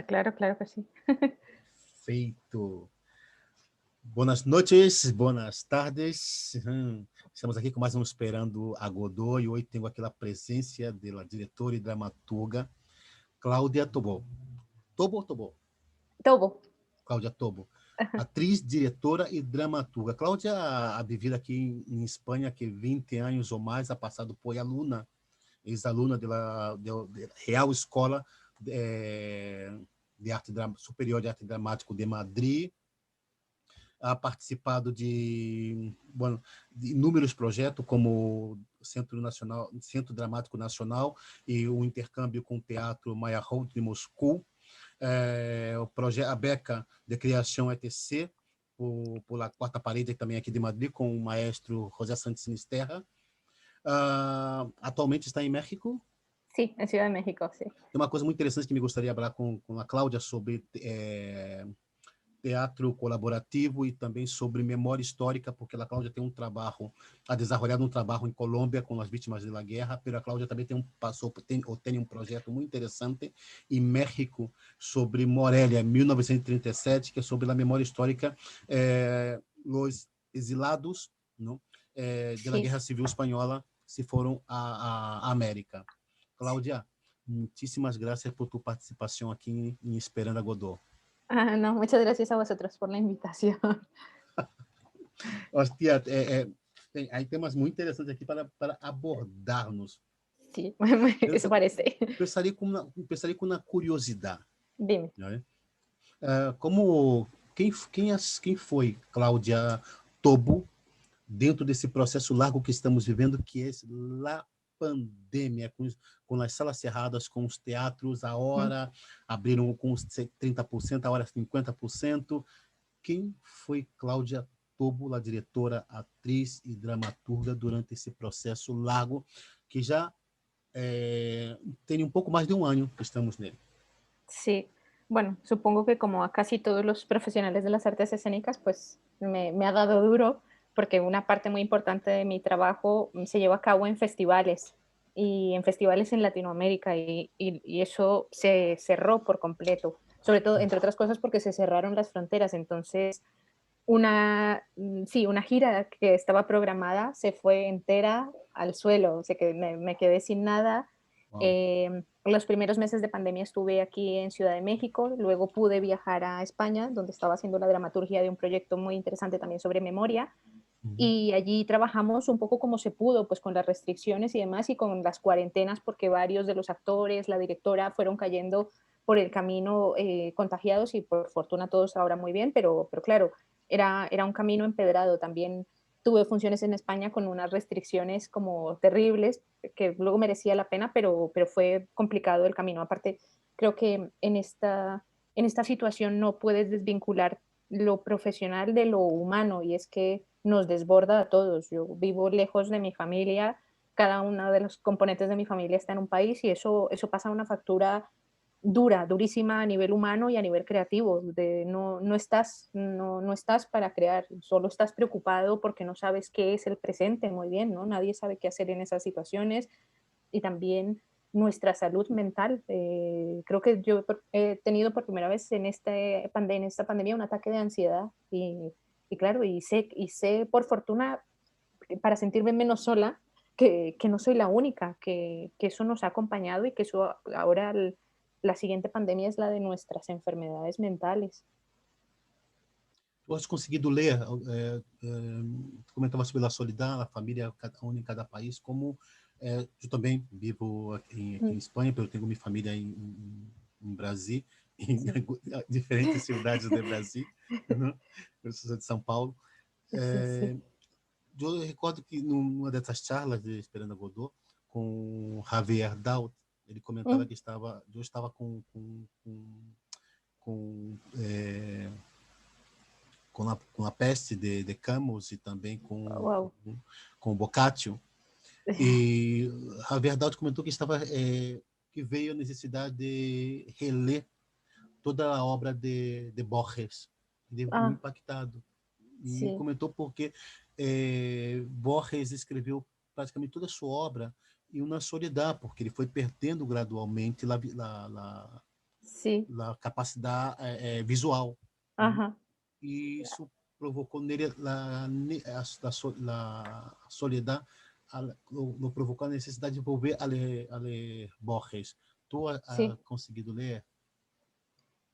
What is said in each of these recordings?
Claro, claro que sí. Feito. Boas noites, boas tardes. Estamos aqui com mais um Esperando a Godot e hoje tenho aqui a presença da diretora e dramaturga Cláudia Tobó. Tobó. Tobo. Cláudia Tobo. Atriz, diretora e dramaturga. Cláudia ha vivido aqui em Espanha há 20 anos ou mais, ha passado por aluna, ex-aluna da Real Escola de Arte Superior de Arte Dramático de Madrid, ha participado de inúmeros projetos, como Centro Dramático Nacional e o intercâmbio com o Teatro Meyerhold de Moscou, o projeto a Beca de Criação ETC, por La Quarta Parede, também aqui de Madrid, com o maestro José Santos Sinisterra. Atualmente está em México. Sí, en Ciudad de México, sí. Tem uma coisa muito interessante que me gostaria de falar com a Cláudia sobre teatro colaborativo e também sobre memória histórica, porque a Cláudia tem um trabalho, ha desenvolvido um trabalho em Colômbia com as vítimas da guerra, mas a Cláudia também tem um projeto muito interessante em México sobre Morelia, 1937, que é sobre a memória histórica, os exilados, não? Da Sí. Guerra Civil Espanhola se foram à América. Cláudia, muitíssimas graças por tua participação aqui em Esperando a Godot. No, muchas gracias a vosotros por la invitación. Hostia, hay temas muy interesantes aquí para abordarnos. Sí, Eu eso parece. começaria com uma curiosidade. Dime. Né? Quem foi Cláudia Tobo dentro desse processo largo que estamos vivendo, que é a pandemia, com as salas cerradas, com os teatros, a hora abriram com os 30%, a hora 50%. Quem foi Cláudia Tobo, a diretora, atriz e dramaturga durante esse processo largo, que já tem um pouco mais de um ano que estamos nele? Sí, bueno, supongo que como a casi todos los profesionales de las artes escénicas, pues me ha dado duro porque una parte muy importante de mi trabajo se lleva a cabo en festivales y en festivales en Latinoamérica y eso se cerró por completo, sobre todo, entre otras cosas, porque se cerraron las fronteras. Entonces, sí, una gira que estaba programada se fue entera al suelo, o sea que me quedé sin nada. Uau. Los primeros meses de pandemia estuve aquí en Ciudad de México, luego pude viajar a España, donde estaba haciendo la dramaturgia de un proyecto muy interesante también sobre memoria, y allí trabajamos un poco como se pudo, pues con las restricciones y demás, y con las cuarentenas, porque varios de los actores, la directora, fueron cayendo por el camino contagiados y por fortuna todos ahora muy bien, pero claro, era un camino empedrado. También tuve funciones en España con unas restricciones como terribles, que luego merecía la pena, pero fue complicado el camino. Aparte, creo que en esta situación no puedes desvincular lo profesional de lo humano, y es que nos desborda a todos. Yo vivo lejos de mi familia, cada uno de los componentes de mi familia está en un país y eso pasa una factura dura, durísima a nivel humano y a nivel creativo. No estás para crear, solo estás preocupado porque no sabes qué es el presente muy bien, ¿no? Nadie sabe qué hacer en esas situaciones y también nuestra salud mental. Creo que yo he tenido por primera vez en esta pandemia un ataque de ansiedad y claro, y sé por fortuna, para sentirme menos sola, que no soy la única, que eso nos ha acompañado y que eso ahora la siguiente pandemia es la de nuestras enfermedades mentales. Tu has conseguido ler, comentava sobre a solidão, a família única em cada país, como eu também vivo aqui em Mm, Espanha, eu tenho minha família em Brasil, em sí, diferentes cidades do Brasil, né? Eu sou de São Paulo. sí, sí. Eu recordo que numa dessas charlas de Esperando Godot, com Javier Daut, ele comentava Mm, que eu estava com com a peste de Camus e também wow. com Boccaccio. E a verdade comentou que que veio a necessidade de reler toda a obra de Borges. Ele ficou Ah, impactado e sí, comentou porque Borges escreveu praticamente toda a sua obra em uma solidão, porque ele foi perdendo gradualmente Sí, a capacidade visual, né? ajá, E isso provocou nele a soledad, lo provocou a necessidade de volver a ler Borges. ¿Tú has sí. conseguido leer?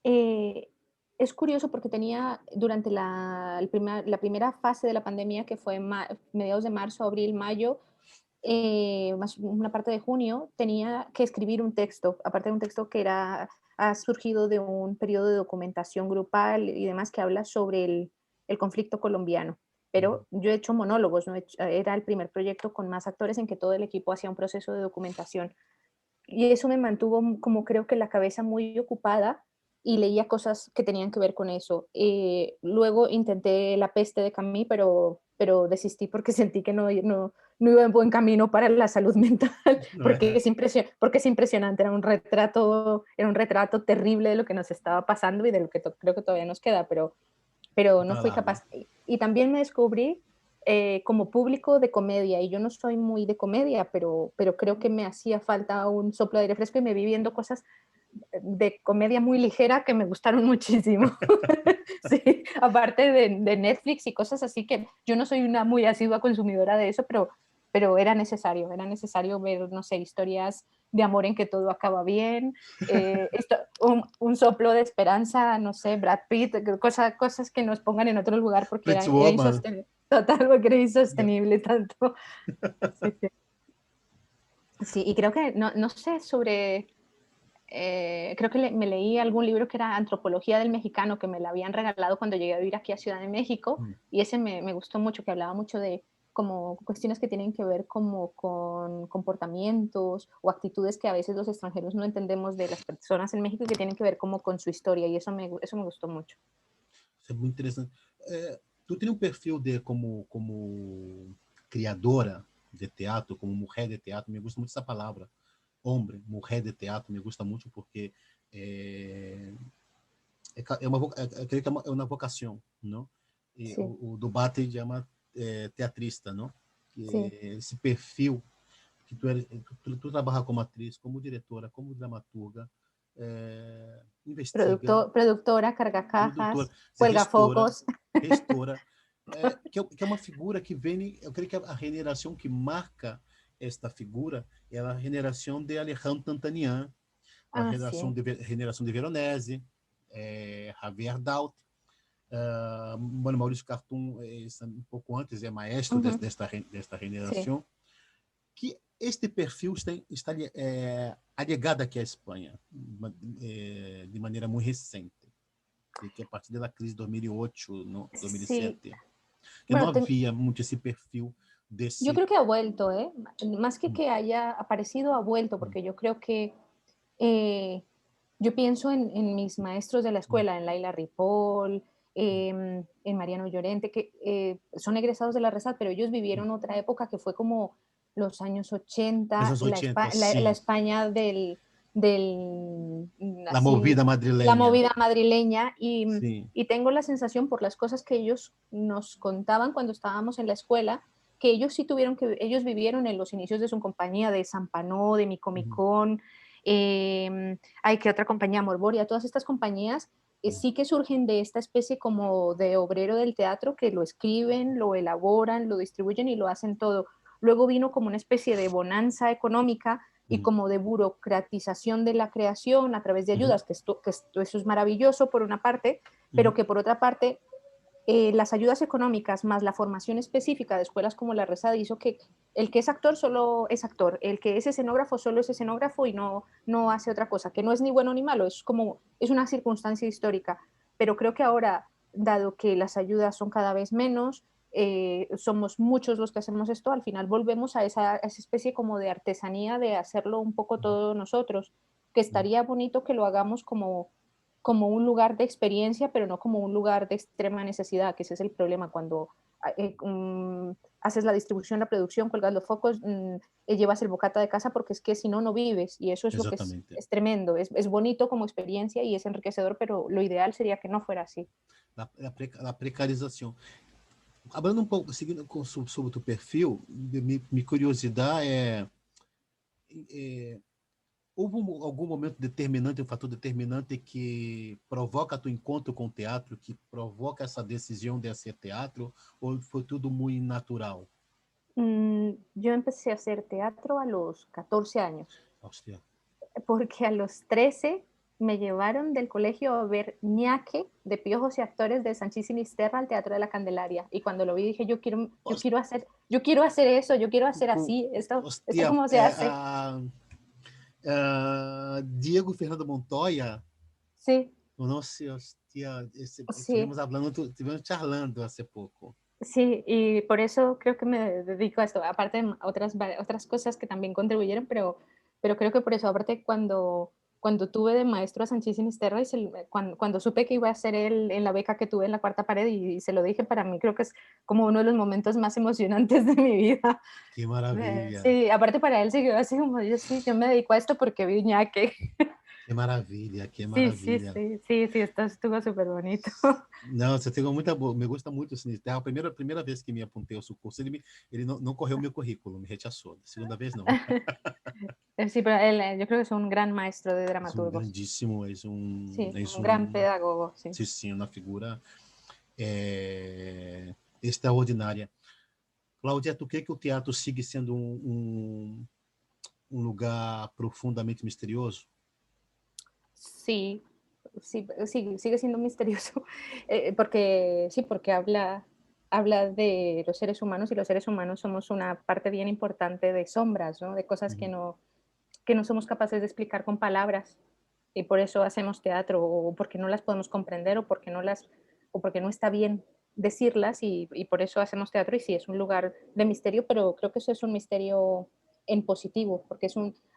Eh, es curioso porque tenía durante la primera fase de la pandemia, que fue mediados de marzo, abril, mayo, más una parte de junio, tenía que escribir un texto, aparte de un texto que ha surgido de un periodo de documentación grupal y demás que habla sobre el conflicto colombiano. Uhum. Pero yo he hecho monólogos, ¿no? Era el primer proyecto con más actores en que todo el equipo hacía un proceso de documentación. Y eso me mantuvo como creo que la cabeza muy ocupada y leía cosas que tenían que ver con eso. Luego intenté La peste de Camus, pero desistí porque sentí que no iba en buen camino para la salud mental, Não é? porque es impresionante, era un retrato terrible de lo que nos estaba pasando y de lo que creo que todavía nos queda, pero no Para fui lá, né? capaz. Y también me descubrí como público de comedia, y yo no soy muy de comedia, pero creo que me hacía falta un soplo de aire fresco y me vi viendo cosas de comedia muy ligera que me gustaron muchísimo. Sí, aparte de Netflix y cosas así que yo no soy una muy asidua consumidora de eso, pero era necesario ver, no sé, historias de amor en que todo acaba bien, un soplo de esperanza, no sé, Brad Pitt, cosas que nos pongan en otro lugar porque Pretty era Woman. insostenible, total, porque era Yeah. insostenible tanto. Sí, sí. Sí, y creo que, no sé, creo que me leí algún libro que era Antropología del Mexicano, que me la habían regalado cuando llegué a vivir aquí a Ciudad de México, Mm. y ese me gustó mucho, que hablaba mucho de como cuestiones que tienen que ver como con comportamientos o actitudes que a veces los extranjeros no entendemos de las personas en México y que tienen que ver como con su historia, y eso me gustó mucho. Isso é muito interessante. Tu tem um perfil de como criadora de teatro, como mulher de teatro. Me gusta muito essa palavra, homem, mulher de teatro. Me gusta muito porque creio que é uma vocação, não? E Sí, o debate chama teatrista, não? sí. Que esse perfil que tu trabalha como atriz, como diretora, como dramaturga, investiga, Productora, carga produtora, cajas, você cuelga focos. gestora, que é uma figura que vem, eu creio que a generação que marca esta figura é a generação de Alejandro Tantanian, a Así es. generação de Veronese, Javier Daut, bueno, Maurício Cartum um pouco antes, é maestro Ujú, desta sí, generação, que este perfil está allegado aqui à Espanha de maneira muito recente, que a partir da crise de 2008, no, sí. 2007, que não Bueno, havia muito esse perfil yo desse. creo que ha vuelto, ¿eh? Más que haya aparecido, ha vuelto, Hum, porque yo creo que eh, yo pienso en mis maestros de la hum, escuela, en Laila Ripoll, hum, en Mariano Llorente, que son egresados de la RESAD, pero ellos hum. vivieron otra época que fue como los años Nos 80, anos 80, La sim. España La así, movida la madrileña. movida madrileña, Sim. y tengo la sensación por las cosas que ellos nos contaban cuando estábamos en la escuela, que ellos sí ellos vivieron en los inicios de su compañía, de Zampanó, de Uhum, Micomicón, hay que otra compañía, Morboria, todas estas compañías uhum, sí que surgen de esta especie como de obrero del teatro que lo escriben, lo elaboran, lo distribuyen y lo hacen todo. Luego vino como una especie de bonanza económica y uhum, como de burocratización de la creación a través de uhum, ayudas, eso es maravilloso por una parte, pero uhum, que por otra parte las ayudas económicas más la formación específica de escuelas como la RESAD hizo que el que es actor solo es actor, el que es escenógrafo solo es escenógrafo y no hace otra cosa, que no es ni bueno ni malo, es una circunstancia histórica. Pero creo que ahora, dado que las ayudas son cada vez menos, somos muchos los que hacemos esto, al final volvemos a esa especie como de artesanía de hacerlo un poco uhum, todo nosotros, que uhum. estaría bonito que lo hagamos como un lugar de experiencia, pero no como un lugar de extrema necesidad, que ese es el problema cuando haces la distribución, la producción, cuelgas los focos, llevas el bocata de casa porque es que si no, no vives y eso es lo que Exatamente. es tremendo, es bonito como experiencia y es enriquecedor, pero lo ideal sería que no fuera así. A precarização. Hablando um pouco, seguindo sobre o teu perfil, minha curiosidade é algum momento determinante, um fator determinante que provoca tu encontro com o teatro, que provoca essa decisão de ser teatro, ou foi tudo muito natural? Yo empecé a hacer teatro a los 14 años, Hostia. porque a los 13 me llevaron del colegio a ver Ñaque de Piojos y Actores de Sanchís Sinisterra al Teatro de la Candelaria. Y cuando lo vi dije, yo quiero hacer eso, yo quiero hacer así, esto Hostia, cómo se hace. Diego Fernando Montoya, Sí, não sei, hostia, sí, tivemos charlando há pouco. sí, y por eso creo que me dedico a esto, aparte de otras cosas que también contribuyeron, pero creo que por eso, aparte cuando tuve de maestro a Sanchís Sinisterra cuando supe que iba a ser él en la beca que tuve en la cuarta pared y se lo dije, para mí creo que es como uno de los momentos más emocionantes de mi vida. Que maravilha, Sí, aparte para él se quedó así como, yo sí, yo me dedico a esto porque vi Ñaque. que maravilha, que Sí, sí, maravilha. sí, sí, sí, esto estuvo súper bonito. Não, você tem muita boa, me gusta muito o Sinisterra. A primeira vez que me apontei ao seu curso, ele não correu meu currículo, me rechaçou. A segunda vez, não. Sí, pero él, yo creo que es un gran maestro de És um dramaturgos. grandíssimo, Sí, un gran pedagogo, sí. sim, sim, uma figura é, extraordinária. Cláudia, tu crê que o teatro sigue sendo um lugar profundamente misterioso? Sí, sí, sí, sigue siendo misterioso, porque sí, porque habla de los seres humanos y los seres humanos somos una parte bien importante de sombras, ¿no? De cosas Uhum. que no somos capaces de explicar con palabras y por eso hacemos teatro o porque no las podemos comprender o porque no está bien decirlas y por eso hacemos teatro y sí, es un lugar de misterio, pero creo que eso es un misterio en positivo, porque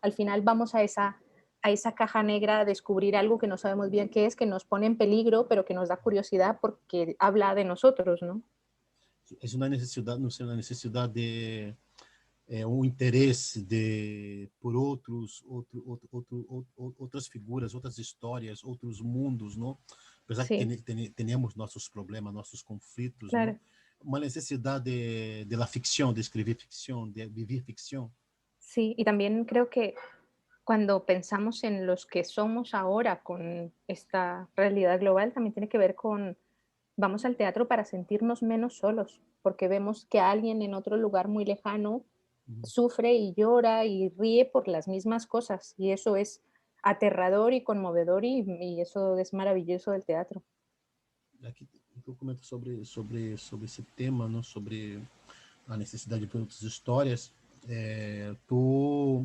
al final vamos a esa caja negra a descubrir algo que no sabemos bien qué es, que nos pone en peligro, pero que nos da curiosidad porque habla de nosotros, ¿no? É uma necessidade, não sei, uma necessidade de um interesse por outras figuras, outras histórias, outros mundos, não? Apesar que Sí, tenhamos nossos problemas, nossos conflitos, não? claro. Uma necessidade de la ficção, de escrever ficção, de viver ficção. Sí, y también creo que cuando pensamos en los que somos ahora con esta realidad global, también tiene que ver con, vamos al teatro para sentirnos menos solos, porque vemos que alguien en otro lugar muy lejano Uhum. sufre y llora y ríe por las mismas cosas, y eso es aterrador y conmovedor y eso es maravilloso del teatro. Aqui eu comento sobre esse tema, não? Sobre a necessidade de outras histórias. Tu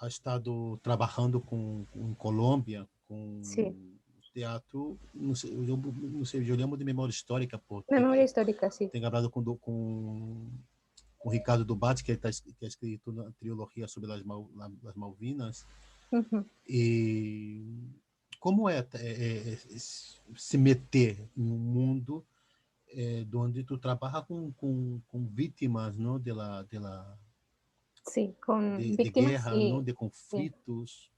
ha estado trabalhando em Colômbia Sí, com teatro, não sei, eu lembro de memória histórica, porque memoria histórica, sí. tenho falado com o Ricardo Dubat, que é escrito na trilogia sobre as Malvinas, Ujú. e como se meter em um mundo onde tu trabalha com vítimas, não, Sí, con de víctimas guerra, não, y de sí. conflitos.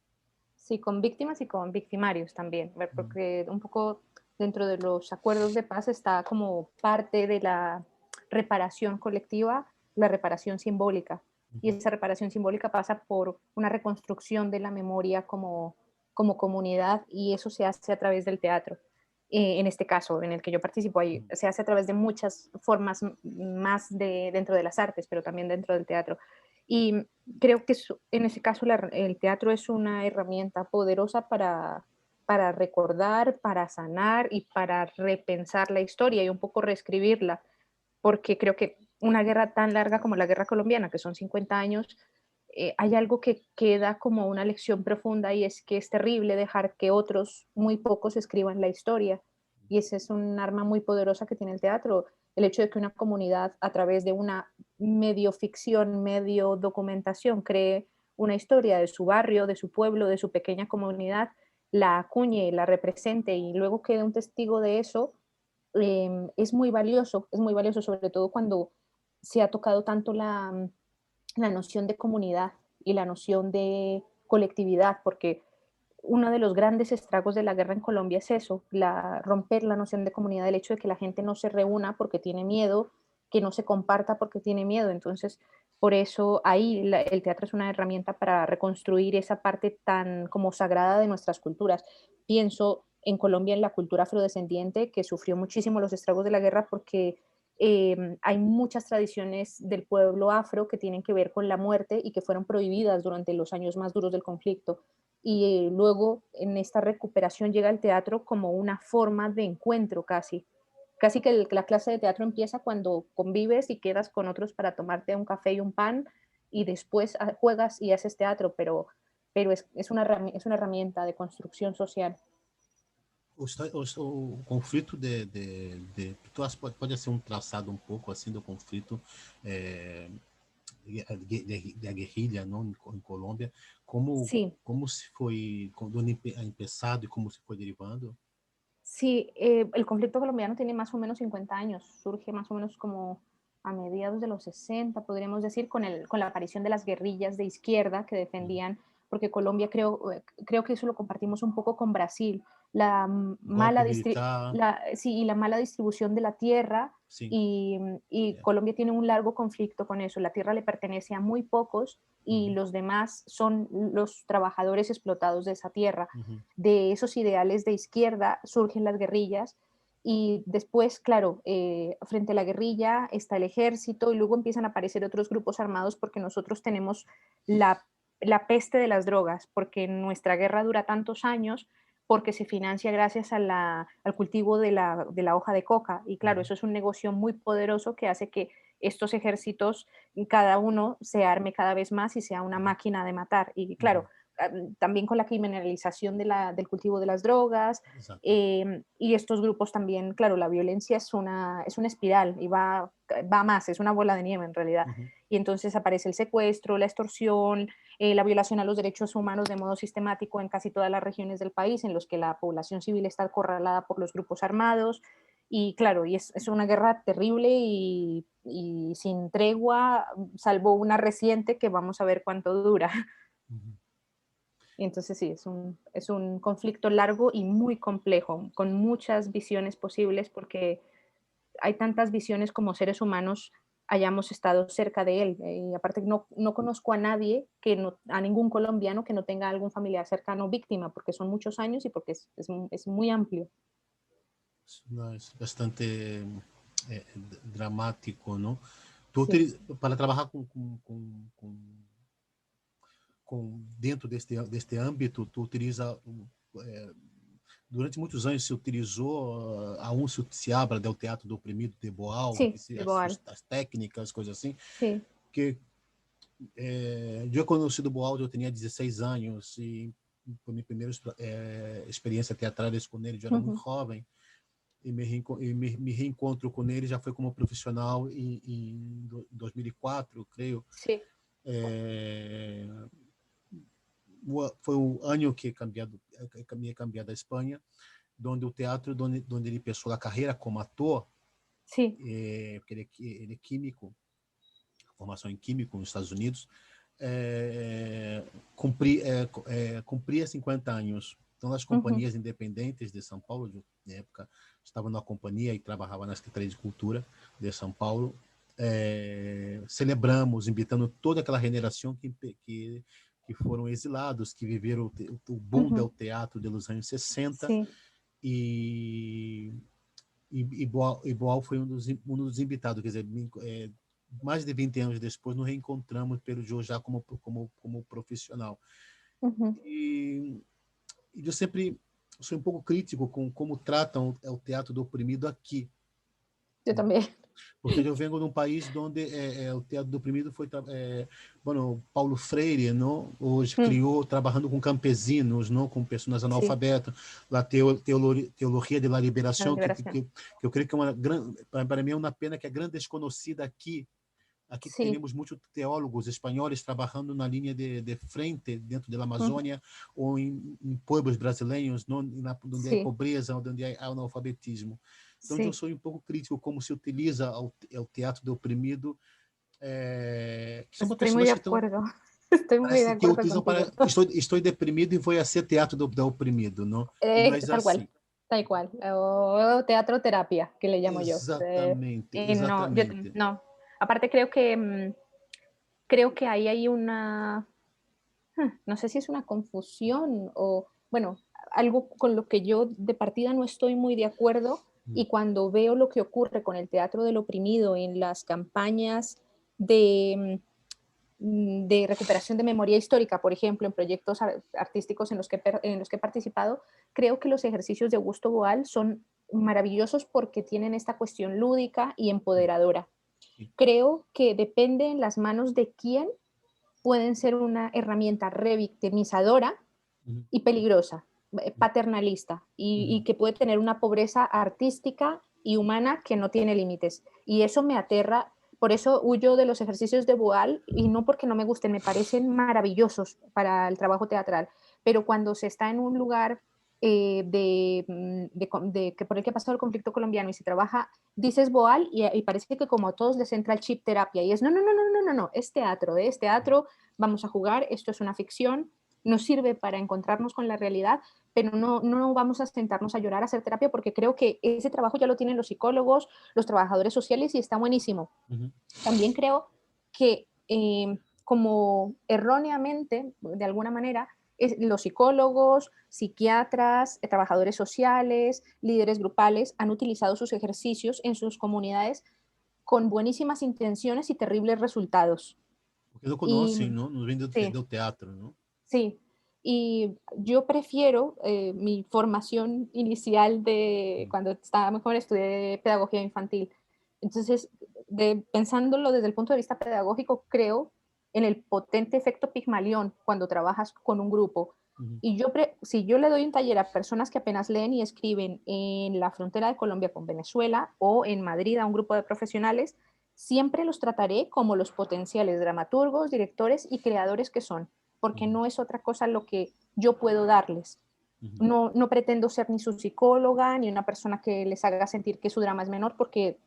Sí, con víctimas y con victimarios también, Uhum. porque un poco dentro de los acuerdos de paz está como parte de la reparación colectiva, la reparación simbólica. Y Uhum. esa reparación simbólica pasa por una reconstrucción de la memoria como comunidad y eso se hace a través del teatro. En este caso, en el que yo participo, ahí, Uhum. se hace a través de muchas formas más dentro de las artes, pero también dentro del teatro. Y creo que en ese caso el teatro es una herramienta poderosa para recordar, para sanar y para repensar la historia y un poco reescribirla, porque creo que una guerra tan larga como la guerra colombiana, que son 50 años, hay algo que queda como una lección profunda y es que es terrible dejar que otros, muy pocos, escriban la historia. Y ese es un arma muy poderosa que tiene el teatro, el hecho de que una comunidad a través de una medio ficción, medio documentación, cree una historia de su barrio, de su pueblo, de su pequeña comunidad, la acuñe, la represente y luego quede un testigo de eso, es muy valioso, sobre todo cuando se ha tocado tanto la noción de comunidad y la noción de colectividad, porque uno de los grandes estragos de la guerra en Colombia es eso, romper la noción de comunidad, el hecho de que la gente no se reúna porque tiene miedo, que no se comparta porque tiene miedo. Entonces, Por eso ahí el teatro es una herramienta para reconstruir esa parte tan como sagrada de nuestras culturas. Pienso en Colombia, en la cultura afrodescendiente, que sufrió muchísimo los estragos de la guerra porque hay muchas tradiciones del pueblo afro que tienen que ver con la muerte y que fueron prohibidas durante los años más duros del conflicto. Y luego en esta recuperación llega el teatro como una forma de encuentro casi. Casi que la clase de teatro empieza cuando convives y quedas con otros para tomarte un café y un pan y después juegas y haces teatro, pero es una herramienta de construcción social. O conflito tu acha pode ser um traçado um pouco assim do conflito é, da guerrilha não em Colômbia, Sí, como se foi quando empeçado e como se foi derivando. sí, el conflicto colombiano tiene más o menos 50 años, surge más o menos como a mediados de los 60, podríamos decir, con la aparición de las guerrillas de izquierda que Uhum. defendían, porque Colombia creo que eso lo compartimos un poco con Brasil, la Golpe militar, sí, y la mala distribución de la tierra, sim, y é. Colombia tiene un largo conflicto con eso, la tierra le pertenece a muy pocos y Uhum. los demás son los trabajadores explotados de esa tierra. Uhum. De esos ideales de izquierda surgen las guerrillas y después, claro, frente a la guerrilla está el ejército y luego empiezan a aparecer otros grupos armados porque nosotros tenemos la, la peste de las drogas, porque nuestra guerra dura tantos años porque se financia gracias al cultivo de la hoja de coca. Y claro, Uhum. eso es un negocio muy poderoso que hace que estos ejércitos, cada uno se arme cada vez más y sea una Uhum. máquina de matar. Y claro, Uhum. también con la criminalización del cultivo de las drogas, Exato. y estos grupos también, claro, la violencia es una espiral y va más, es una bola de nieve en realidad. Uhum. Y entonces aparece el secuestro, la extorsión, la violación a los derechos humanos de modo sistemático en casi todas las regiones del país en los que la población civil está acorralada por los grupos armados. Y claro, y es una guerra terrible y sin tregua, salvo una reciente que vamos a ver cuánto dura. Uhum. Y entonces sí, es un conflicto largo y muy complejo, con muchas visiones posibles, porque hay tantas visiones como seres humanos hayamos estado cerca de él. Y aparte, no conozco a nadie, a ningún colombiano que no tenga algún familiar cercano víctima, porque son muchos años y porque es muy amplio. Não, isso é bastante dramático, não? Sí. Para trabalhar dentro deste âmbito, tu utiliza é, durante muitos anos se utilizou aún se habla do teatro do oprimido de Boal, que Sí, se de Boal. as técnicas, coisas assim, Sí. que eu conheci do Boal, eu tinha 16 anos e foi minha primeira experiência teatral com ele, eu era muito Ujú. jovem e me reencontro com ele já foi como profissional em 2004, creio. Sí. É, foi o ano que me cambiado da Espanha, onde o teatro, onde ele começou a carreira como ator, Sí. porque ele é químico, formação em químico nos Estados Unidos, cumpria 50 anos. Então, as Ujú. companhias independentes de São Paulo, na época, estava na companhia e trabalhava na Secretaria de Cultura de São Paulo, celebramos, invitando toda aquela geração que foram exilados, que viveram o boom Ujú. do teatro dos anos 60 Sí. e, e Boal foi um dos invitados, quer dizer, mais de 20 anos depois nos reencontramos pelo Joe já como profissional. Ujú. E, e eu sempre sou um pouco crítico com como tratam o teatro do oprimido aqui, Yo también. porque eu venho de um país onde o teatro do oprimido foi bueno, Paulo Freire não hoje Mm. criou trabalhando com campesinos, não com pessoas Sí. analfabetas, a teologia de la La liberação liberación. que eu creio que é uma grande, para mim é uma pena que é grande desconhecida aqui. Aqui Sí. temos muitos teólogos espanhóis trabalhando na linha de frente dentro da Ujú. Amazônia ou em pueblos brasileiros, não, onde há Sí. pobreza, onde há analfabetismo. Então, eu Sí. sou um pouco crítico como se utiliza o teatro do oprimido, que são Estoy muy de pessoas que estão, acuerdo. Estoy muy de parece que acuerdo utilizam contigo. para, estou deprimido e vou a ser teatro do oprimido, não? E não é Tal assim. cual, tal cual. O teatro terapia, que le llamo yo. Exatamente, Y no, yo exatamente. no. Aparte creo que creo que ahí hay una, no sé si es una confusión o, bueno, algo con lo que yo de partida no estoy muy de acuerdo, y cuando veo lo que ocurre con el teatro del oprimido en las campañas de, de recuperación de memoria histórica, por ejemplo, en proyectos artísticos en los que he participado, creo que los ejercicios de Augusto Boal son maravillosos porque tienen esta cuestión lúdica y empoderadora. Sí. Creo que depende en las manos de quién pueden ser una herramienta revictimizadora Ujú, y peligrosa, paternalista, ujú, y que puede tener una pobreza artística y humana que no tiene límites. Y eso me aterra, por eso huyo de los ejercicios de Boal, y no porque no me gusten, me parecen maravillosos para el trabajo teatral, pero cuando se está en un lugar que por el que ha pasado el conflicto colombiano y se trabaja, dices Boal y parece que como a todos les entra el chip terapia y es no, es teatro, vamos a jugar, esto es una ficción, nos sirve para encontrarnos con la realidad, pero no vamos a sentarnos a llorar, a hacer terapia, porque creo que ese trabajo ya lo tienen los psicólogos, los trabajadores sociales y está buenísimo. ujú. También creo que como erróneamente, de alguna manera, los psicólogos, psiquiatras, trabajadores sociales, líderes grupales han utilizado sus ejercicios en sus comunidades con buenísimas intenciones y terribles resultados. Porque não Y conhecem, não vem sí, do teatro, não? sí, y yo prefiero mi formación inicial de Hum, cuando estaba muy joven, estudié pedagogía infantil. Entonces, pensándolo desde el punto de vista pedagógico, creo en el potente efecto Pigmalión cuando trabajas con un grupo. uhum, Y si yo le doy un taller a personas que apenas leen y escriben en la frontera de Colombia con Venezuela o en Madrid a un grupo de profesionales, siempre los trataré como los potenciales dramaturgos, directores y creadores que son, porque uhum, no es otra cosa lo que yo puedo darles. uhum, No pretendo ser ni su psicóloga, ni una persona que les haga sentir que su drama es menor, porque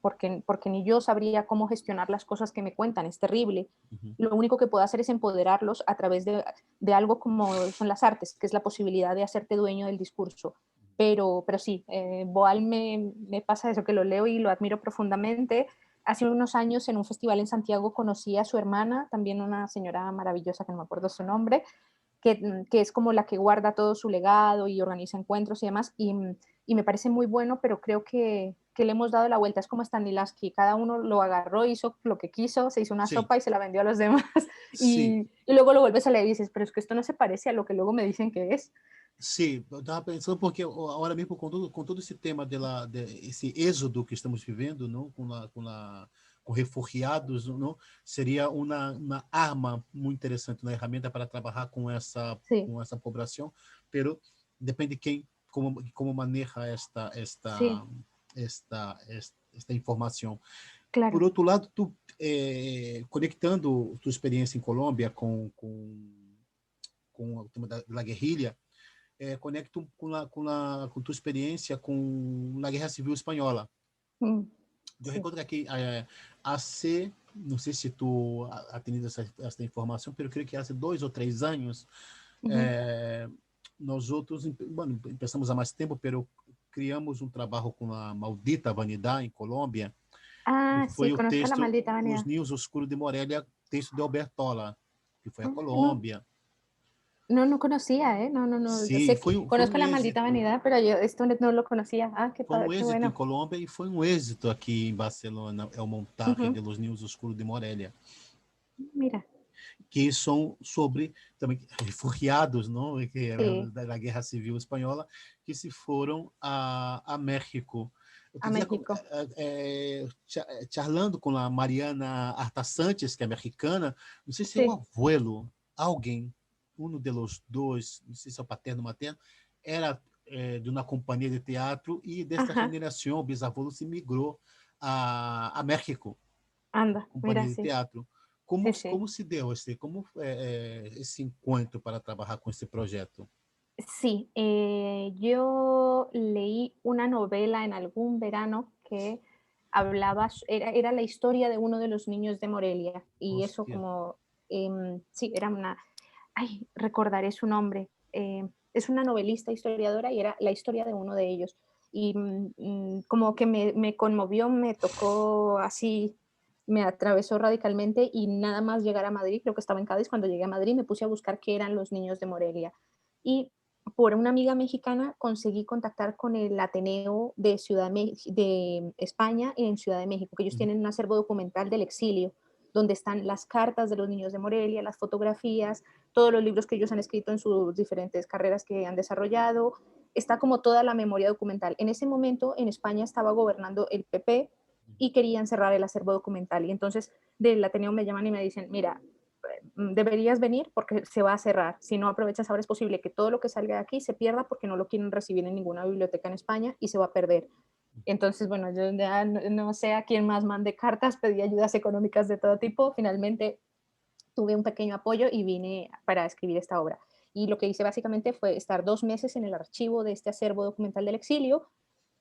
ni yo sabría cómo gestionar las cosas que me cuentan, es terrible. uhum. Lo único que puedo hacer es empoderarlos a través de algo como son las artes, que es la posibilidad de hacerte dueño del discurso. Pero sí, Boal me pasa eso, que lo leo y lo admiro profundamente. Hace unos años en un festival en Santiago conocí a su hermana, también una señora maravillosa que no me acuerdo su nombre, que es como la que guarda todo su legado y organiza encuentros y demás, y me parece muy bueno, pero creo que le hemos dado la vuelta, es como Stanislavski, cada uno lo agarró, hizo lo que quiso, se hizo una Sim, sopa y se la vendió a los demás, sim, y luego lo vuelves a leer y dices, pero es que esto no se parece a lo que luego me dicen que es. sim. Eu estava pensando porque agora mesmo com todo esse tema esse êxodo que estamos vivendo, não, com refugiados, não, seria uma arma muito interessante, uma ferramenta para trabalhar Sí, com essa população, pero depende quem como maneja sí, esta informação. Por claro. outro lado, tu conectando tua experiência em Colômbia com o tema da guerrilha, conecto com tua experiência com a Guerra Civil Espanhola. Mm, Eu sí. recordo que aqui, AC, não sei se tu ha tenido essa informação, mas eu creio que há 2 ou 3 anos, Ujú. eh, nós outros, bueno, pensamos há mais tempo, pero criamos um trabalho com a Maldita Vanidade em Colômbia, que Ah, foi sí, o conozco la texto maldita Os vanidad. Ninhos Oscuros de Morelia, texto de Albertola, que foi a Ah, no, Colômbia. no conocía, ¿eh? No, Sim, sé que foi conozco um la maldita êxito. vanidad, pero yo esto no lo conocía. Ah, Foi um qué êxito em bueno. Colômbia e foi um êxito aqui em Barcelona, é o Montaje Ujú. de los Niños Oscuros de Morelia, Mira, que são sobre também refugiados, não, que era sí, da Guerra Civil Espanhola, que se foram a México. a Outro dia, México. charlando com a Mariana Arta Sanches, que é mexicana, não sei se é o Sí, abuelo, alguém, um dos dois, não sei se é o paterno ou materno, era de uma companhia de teatro e desta ajá, geração, o bisavô se migrou a México, anda, mira, companhia de sí, teatro. sí, sí. Como se deu esse encontro para trabalhar com esse projeto? Sí, yo leí una novela en algún verano que hablaba, era la historia de uno de los niños de Morelia, y eso Hostia. como, sí, era una, ay, recordaré su nombre, es una novelista historiadora y era la historia de uno de ellos. Y como que me conmovió, me tocó así me atravesó radicalmente y nada más llegar a Madrid, creo que estaba en Cádiz, cuando llegué a Madrid me puse a buscar qué eran los niños de Morelia. Y por una amiga mexicana conseguí contactar con el Ateneo de, de España en Ciudad de México, que ellos Uhum. tienen un acervo documental del exilio, donde están las cartas de los niños de Morelia, las fotografías, todos los libros que ellos han escrito en sus diferentes carreras que han desarrollado. Está como toda la memoria documental. En ese momento en España estaba gobernando el PP y querían cerrar el acervo documental. Y entonces del Ateneo me llaman y me dicen, mira, deberías venir porque se va a cerrar. Si no aprovechas ahora es posible que todo lo que salga de aquí se pierda porque no lo quieren recibir en ninguna biblioteca en España y se va a perder. Entonces, bueno, yo ya no sé a quién más mandé cartas, pedí ayudas económicas de todo tipo. Finalmente tuve un pequeño apoyo y vine para escribir esta obra. Y lo que hice básicamente fue estar 2 meses en el archivo de este acervo documental del exilio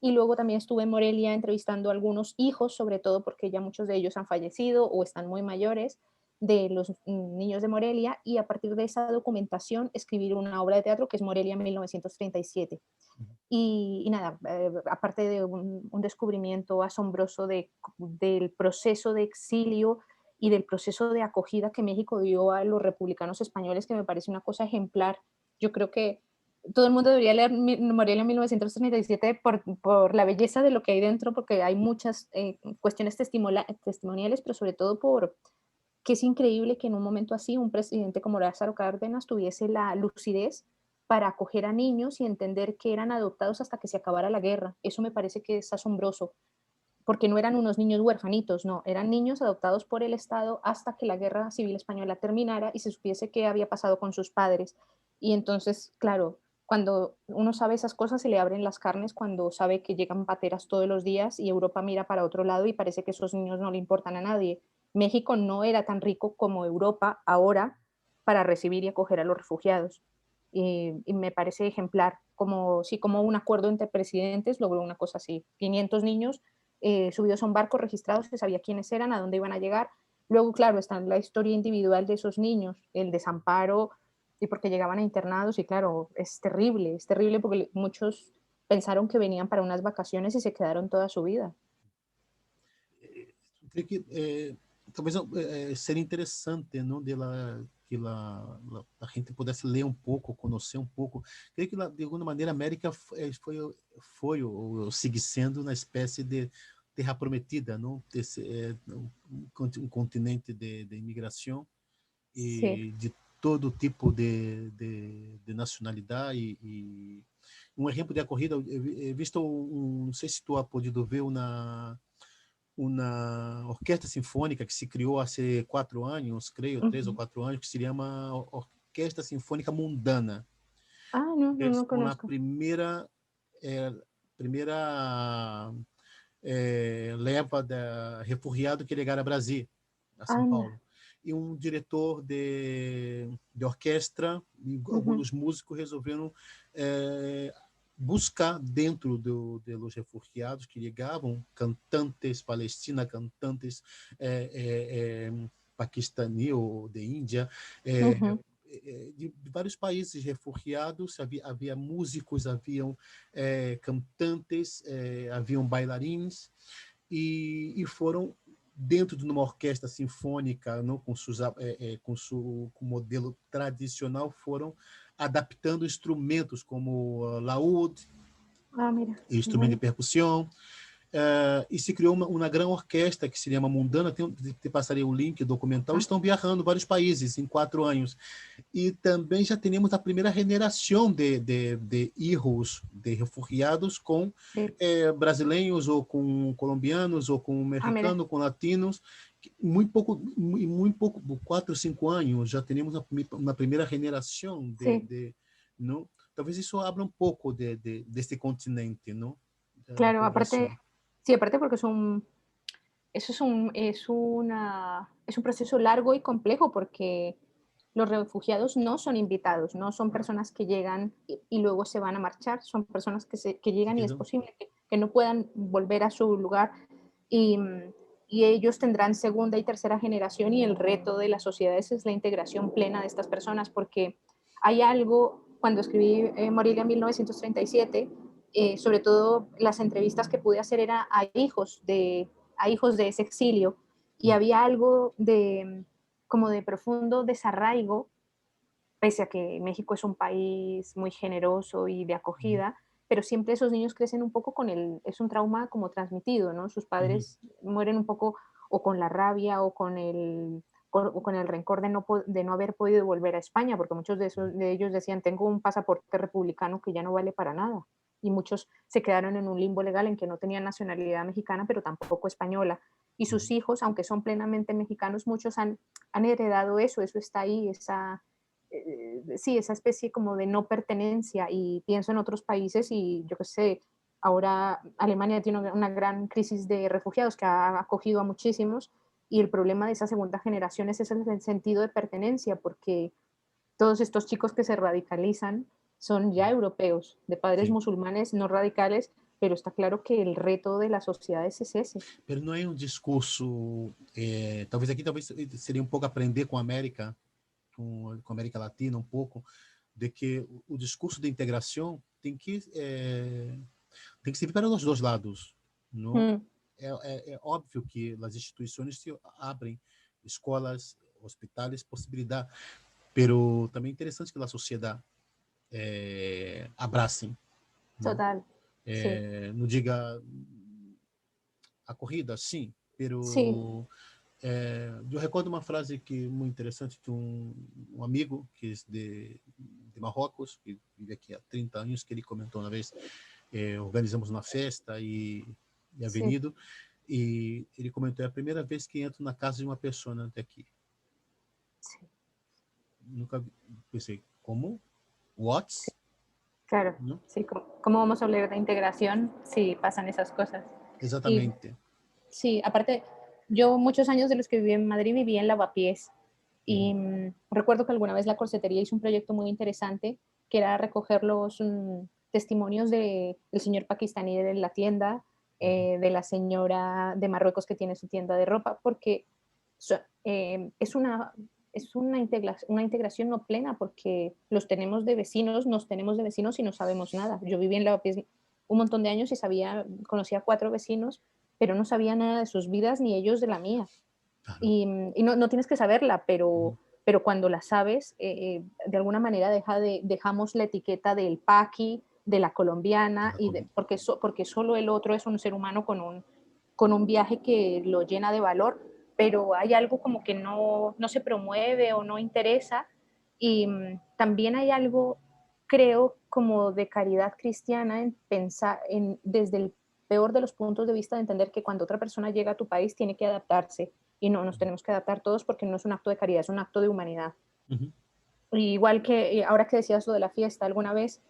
y luego también estuve en Morelia entrevistando a algunos hijos, sobre todo porque ya muchos de ellos han fallecido o están muy mayores, de los niños de Morelia, y a partir de esa documentación escribir una obra de teatro que es Morelia 1937. Y nada, aparte de un descubrimiento asombroso del proceso de exilio y del proceso de acogida que México dio a los republicanos españoles, que me parece una cosa ejemplar. Yo creo que todo el mundo debería leer Morelia 1937 por la belleza de lo que hay dentro, porque hay muchas cuestiones testimoniales, pero sobre todo por que es increíble que en un momento así un presidente como Lázaro Cárdenas tuviese la lucidez para acoger a niños y entender que eran adoptados hasta que se acabara la guerra. Eso me parece que es asombroso, porque no eran unos niños huerfanitos, no, eran niños adoptados por el Estado hasta que la Guerra Civil Española terminara y se supiese qué había pasado con sus padres. Y entonces, claro, cuando uno sabe esas cosas se le abren las carnes cuando sabe que llegan pateras todos los días y Europa mira para otro lado y parece que esos niños no le importan a nadie. México no era tan rico como Europa ahora para recibir y acoger a los refugiados. Y me parece ejemplar, como, sí, como un acuerdo entre presidentes logró una cosa así. 500 niños subidos a un barco, registrados, se sabía quiénes eran, a dónde iban a llegar. Luego, claro, está la historia individual de esos niños, el desamparo, y porque llegaban a internados, y claro, es terrible porque muchos pensaron que venían para unas vacaciones y se quedaron toda su vida. Creio que talvez seria interessante, não, que a gente pudesse ler um pouco, conhecer um pouco. Creio que de alguma maneira a América foi ou segue sendo uma espécie de terra prometida, não? Um continente de imigração Sí, e de todo tipo de nacionalidade um exemplo de acorrida, eu visto não sei se tu ha podido ver uma orquestra sinfônica que se criou há 4 anos, creio, 3 ou 4 anos, que se chama Orquestra Sinfônica Mundana. ah, no, no, Es no uma conozco. primeira leva de refugiado que chegaram a Brasil, a São Anda. Paulo. E um diretor de orquestra e Ujú. alguns músicos resolveram buscar dentro de los refugiados que chegavam cantantes palestinas, cantantes paquistaní ou de Índia, Ujú. de vários países refugiados, havia músicos, haviam cantantes, haviam bailarins, e foram dentro de uma orquestra sinfônica, não, com modelo tradicional, foram adaptando instrumentos como laúd, Ah, mira, instrumento de bueno. percussão, e se criou uma grande orquestra que se chama Mundana, te passarei o link documental, Ah, estão viajando vários países em 4 anos. E também já temos a primeira geração de hijos de refugiados com sí. brasileiros ou com colombianos ou com Ah, mira. mexicanos, com latinos. Muito pouco, 4 ou 5 anos, já temos uma primeira geração Sí, não? Talvez isso abra um pouco deste continente, não? Da claro, poblação. aparte, sí, aparte porque eso es un proceso largo y complejo porque los refugiados no son invitados, no son personas que llegan y luego se van a marchar, son personas que Se llegan y es quedam. posible que no puedan volver a su lugar y, y ellos tendrán segunda y tercera generación y el reto de las sociedades es la integración plena de estas personas porque hay algo, cuando escribí Morelia en 1937, sobre todo las entrevistas que pude hacer era a hijos de ese exilio y había algo de como de profundo desarraigo, pese a que México es un país muy generoso y de Uhum, acogida, pero siempre esos niños crecen un poco con es un trauma como transmitido, ¿no? Sus uhum, padres mueren un poco o con la rabia o con el rencor de no haber podido volver a España, porque muchos de ellos decían, tengo un pasaporte republicano que ya no vale para nada. Y muchos se quedaron en un limbo legal en que no tenían nacionalidad mexicana, pero tampoco española. Y sus uhum. hijos, aunque son plenamente mexicanos, muchos han heredado eso está ahí, sí, esa especie como de no pertenencia. Y pienso en otros países y yo qué sé, ahora Alemania tiene una gran crisis de refugiados que ha acogido a muchísimos y el problema de esa segunda generación es el sentido de pertenencia, porque todos estos chicos que se radicalizan son ya europeos, de padres Sim. musulmanes no radicales, pero está claro que el reto de las sociedades es ese. Pero não é um discurso, talvez aqui talvez seria um pouco aprender com a América, com a América Latina um pouco, de que o discurso de integração tem que servir para os dois lados, não? Mm, É óbvio que as instituições se abrem, escolas, hospitais, possibilidade, pero também é interessante que a sociedade abracem, não? total, sí, Não diga a corrida, sim, sí, pero eu recordo uma frase que muito interessante de um amigo que é de Marrocos, que vive aqui há 30 anos, que ele comentou uma vez, organizamos uma festa e sí, avenido, e ele comentou, é a primeira vez que entro na casa de uma pessoa até aqui. sí, Nunca pensei, como? What? sí, claro, Não? sí. ¿Cómo vamos a hablar de integración si pasan esas cosas? Y Exatamente. sí, aparte, yo muchos años de los que viví en Madrid viví en Lavapiés y Uhum, recuerdo que alguna vez la corsetería hizo un proyecto muy interesante que era recoger los testimonios del señor pakistaní de la tienda, uhum, de la señora de Marruecos que tiene su tienda de ropa, porque so- eh, es una, una integración no plena porque los tenemos de vecinos, nos tenemos de vecinos y no sabemos nada. Yo viví en Lavapiés un montón de años y conocía 4 vecinos, pero no sabía nada de sus vidas ni ellos de la mía. claro. Y no, no tienes que saberla, Uhum, pero cuando la sabes, de alguna manera dejamos la etiqueta del paqui, de la colombiana, porque solo el otro es un ser humano con un viaje que lo llena de valor, pero hay algo como que no se promueve o no interesa. Y también hay algo, creo, como de caridad cristiana en pensar desde el peor de los puntos de vista de entender que cuando otra persona llega a tu país tiene que adaptarse y no nos tenemos que adaptar todos porque no es un acto de caridad, es un acto de humanidad. uhum, Y igual que ahora que decías lo de la fiesta, alguna vez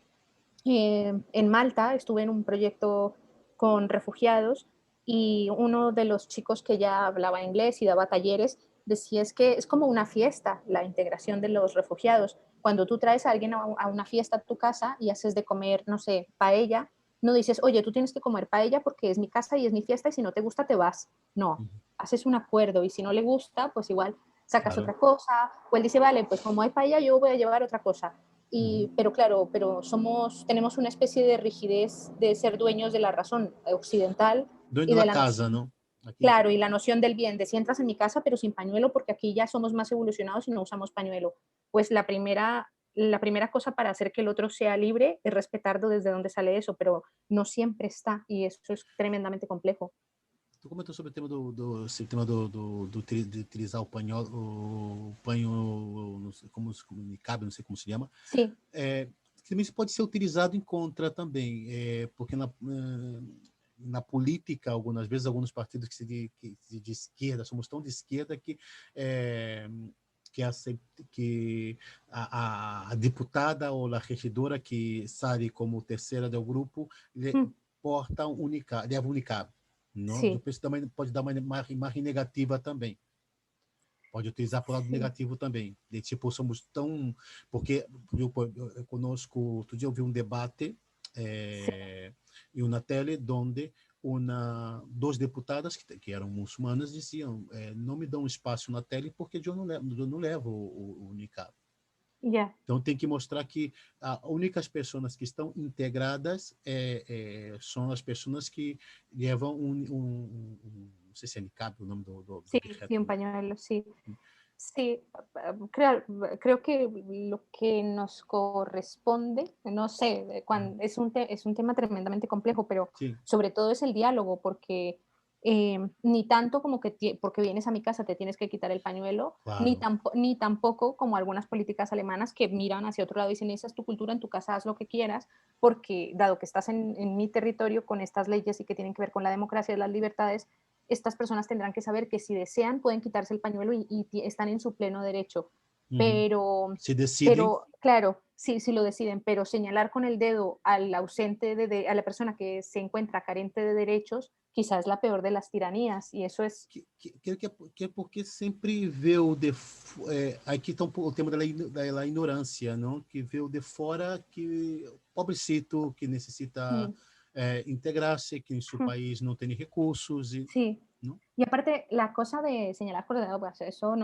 en Malta estuve en un proyecto con refugiados y uno de los chicos que ya hablaba inglés y daba talleres decía es que es como una fiesta la integración de los refugiados. Cuando tú traes a alguien a una fiesta a tu casa y haces de comer, no sé, paella, no dices, oye, tú tienes que comer paella porque es mi casa y es mi fiesta y si no te gusta te vas. No, uhum, haces un acuerdo y si no le gusta, pues igual sacas claro. otra cosa o él dice, vale, pues como hay paella yo voy a llevar otra cosa. Uhum. Pero claro, tenemos una especie de rigidez de ser dueños de la razón occidental Dono y da de la casa, noción, não? Aqui, claro, y la noción del bien, de si entras en mi casa pero sin pañuelo porque aquí ya somos más evolucionados y no usamos pañuelo. Pues la primera cosa para hacer que el otro sea libre es respetar desde dónde sale eso, pero no siempre está y eso es tremendamente complejo. tu comentou sobre o tema esse tema de utilizar o panho, não sei como niqab, não sei como se chama, Sí, que também pode ser utilizado em contra também, porque na política, algumas vezes, alguns partidos de esquerda, somos tão de esquerda é, que, que a deputada ou a regidora que sai como terceira do grupo porta leva um niqab. Não? Eu sí, penso que também pode dar uma imagem negativa também. Pode utilizar para o lado sí. negativo também. De tipo, somos tão. Porque eu conosco, outro dia eu vi um debate Sí, em uma tele onde duas deputadas que eram muçulmanas diziam não me dão espaço na tele porque eu não levo o niqab. ya, Então tem que mostrar que as únicas pessoas que estão integradas são as pessoas que levam sei se é niqab o nome do Sí, sí, objeto. un pañuelo, sí. Sí, creo, creo que lo que nos corresponde, no sé, Uhum. es un tema tremendamente complejo, pero Sim, sobre todo es el diálogo, porque ni tanto como que porque vienes a mi casa te tienes que quitar el pañuelo, claro. ni tampoco como algunas políticas alemanas que miran hacia otro lado y dicen, esa es tu cultura, en tu casa haz lo que quieras, porque dado que estás en mi territorio con estas leyes y que tienen que ver con la democracia y las libertades, estas personas tendrán que saber que si desean pueden quitarse el pañuelo y están en su pleno derecho. Uhum. Pero, Se decidem, pero claro, sí, sí lo deciden, pero señalar con el dedo al ausente, a la persona que se encuentra carente de derechos, quizás es la peor de las tiranías. Y eso es, que é porque sempre vê o aqui está o tema da ignorância, não? Que vê o de fora, que pobrecito, que necessita mm, integrar-se, que em seu país não tem recursos, e, sí. não? Y aparte, la cosa de señalar por dedo, pues eso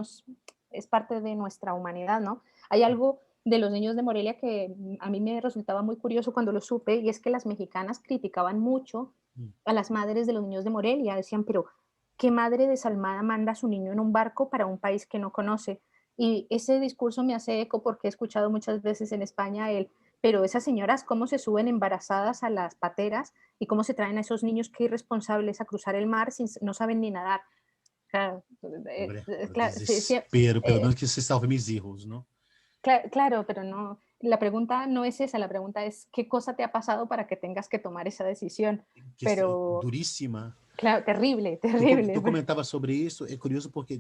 es parte de nuestra humanidad, ¿no? Hay algo de los niños de Morelia que a mí me resultaba muy curioso cuando lo supe, y es que las mexicanas criticaban mucho Hum. a las madres de los niños de Morelia. Decían, pero ¿qué madre desalmada manda a su niño en un barco para un país que no conoce? Y ese discurso me hace eco porque he escuchado muchas veces en España pero esas señoras, ¿cómo se suben embarazadas a las pateras y cómo se traen a esos niños que irresponsables a cruzar el mar sin no saben ni nadar? Claro, Pobre, o claro, sí, sí, desespero, pelo menos que se salve mis hijos, não? claro, pero no, la pregunta no es esa, la pregunta es qué cosa te ha pasado para que tengas que tomar esa decisión. Que é Pero, duríssima. claro, terrible, Tu terrible. comentava sobre isso, é curioso porque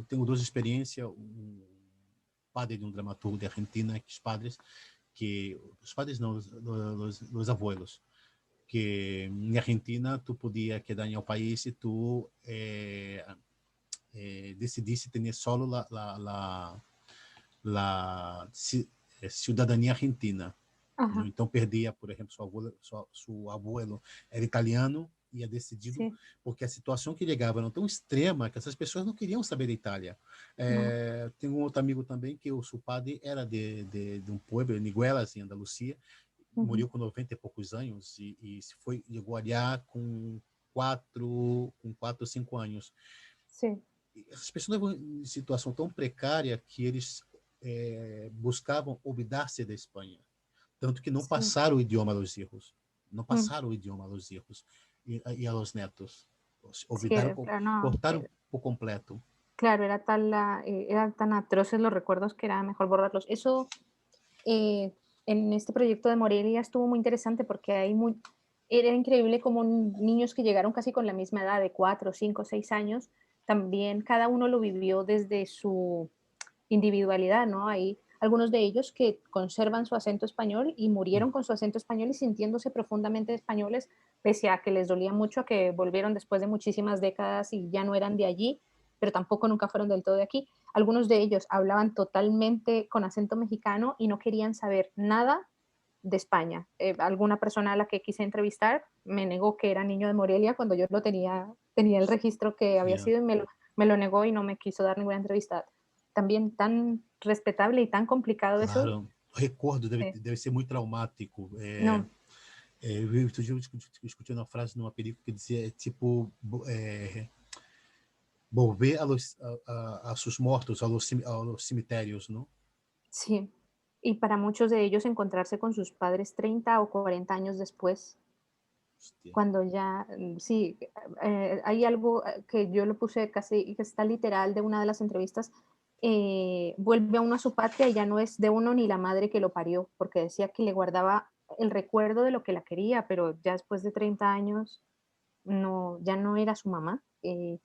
tenho duas experiências. Padre de um dramaturgo de Argentina, que os padres não, os abuelos, que em Argentina tu podia quedar em um país e tu decidisse ter solo cidadania argentina. Ajá, Então perdia, por exemplo, seu abuelo era italiano e é decidido sí, porque a situação que chegava era tão extrema que essas pessoas não queriam saber da Itália. no, Tem um outro amigo também que o seu padre era de um pueblo, Niguelas, em Andalucia, ujú, morreu com 90 e poucos anos e chegou allá com 4 ou 5 anos. sí, Essas pessoas estavam em situação tão precária que eles buscavam olvidar-se da Espanha. Tanto que não sí. passaram o idioma aos filhos. Não Mm, passaram o idioma aos filhos e aos netos. sí, Olvidaram, claro, no, cortaram por completo. claro, eran tan atroces los recuerdos que era mejor borrarlos. Eso eh, en este proyecto de Morelia estuvo muy interesante porque era increíble como niños que llegaron casi con la misma edad, de 4, 5, 6 años, también cada uno lo vivió desde su individualidad, ¿no? Hay algunos de ellos que conservan su acento español y murieron con su acento español y sintiéndose profundamente españoles, pese a que les dolía mucho, a que volvieron después de muchísimas décadas y ya no eran de allí, pero tampoco nunca fueron del todo de aquí. Algunos de ellos hablaban totalmente con acento mexicano y no querían saber nada de España. Alguna persona a la que quise entrevistar me negó que era niño de Morelia cuando yo tenía el registro que había Yeah. sido y me lo negó y no me quiso dar ninguna entrevista. También tan respetable y tan complicado eso. Claro, o recordo Sí. deve ser muito traumático. No, Eu outro dia escutei uma frase numa película que dizia tipo volver a sus mortos, a los cemitérios, não? sí. Y para muchos de ellos encontrarse con sus padres 30 o 40 años después, Hostia. cuando ya, sí, hay algo que yo lo puse casi, que está literal de una de las entrevistas, vuelve a uno a su patria y ya no es de uno ni la madre que lo parió, porque decía que le guardaba el recuerdo de lo que la quería, pero ya después de 30 años no, ya no era su mamá. Y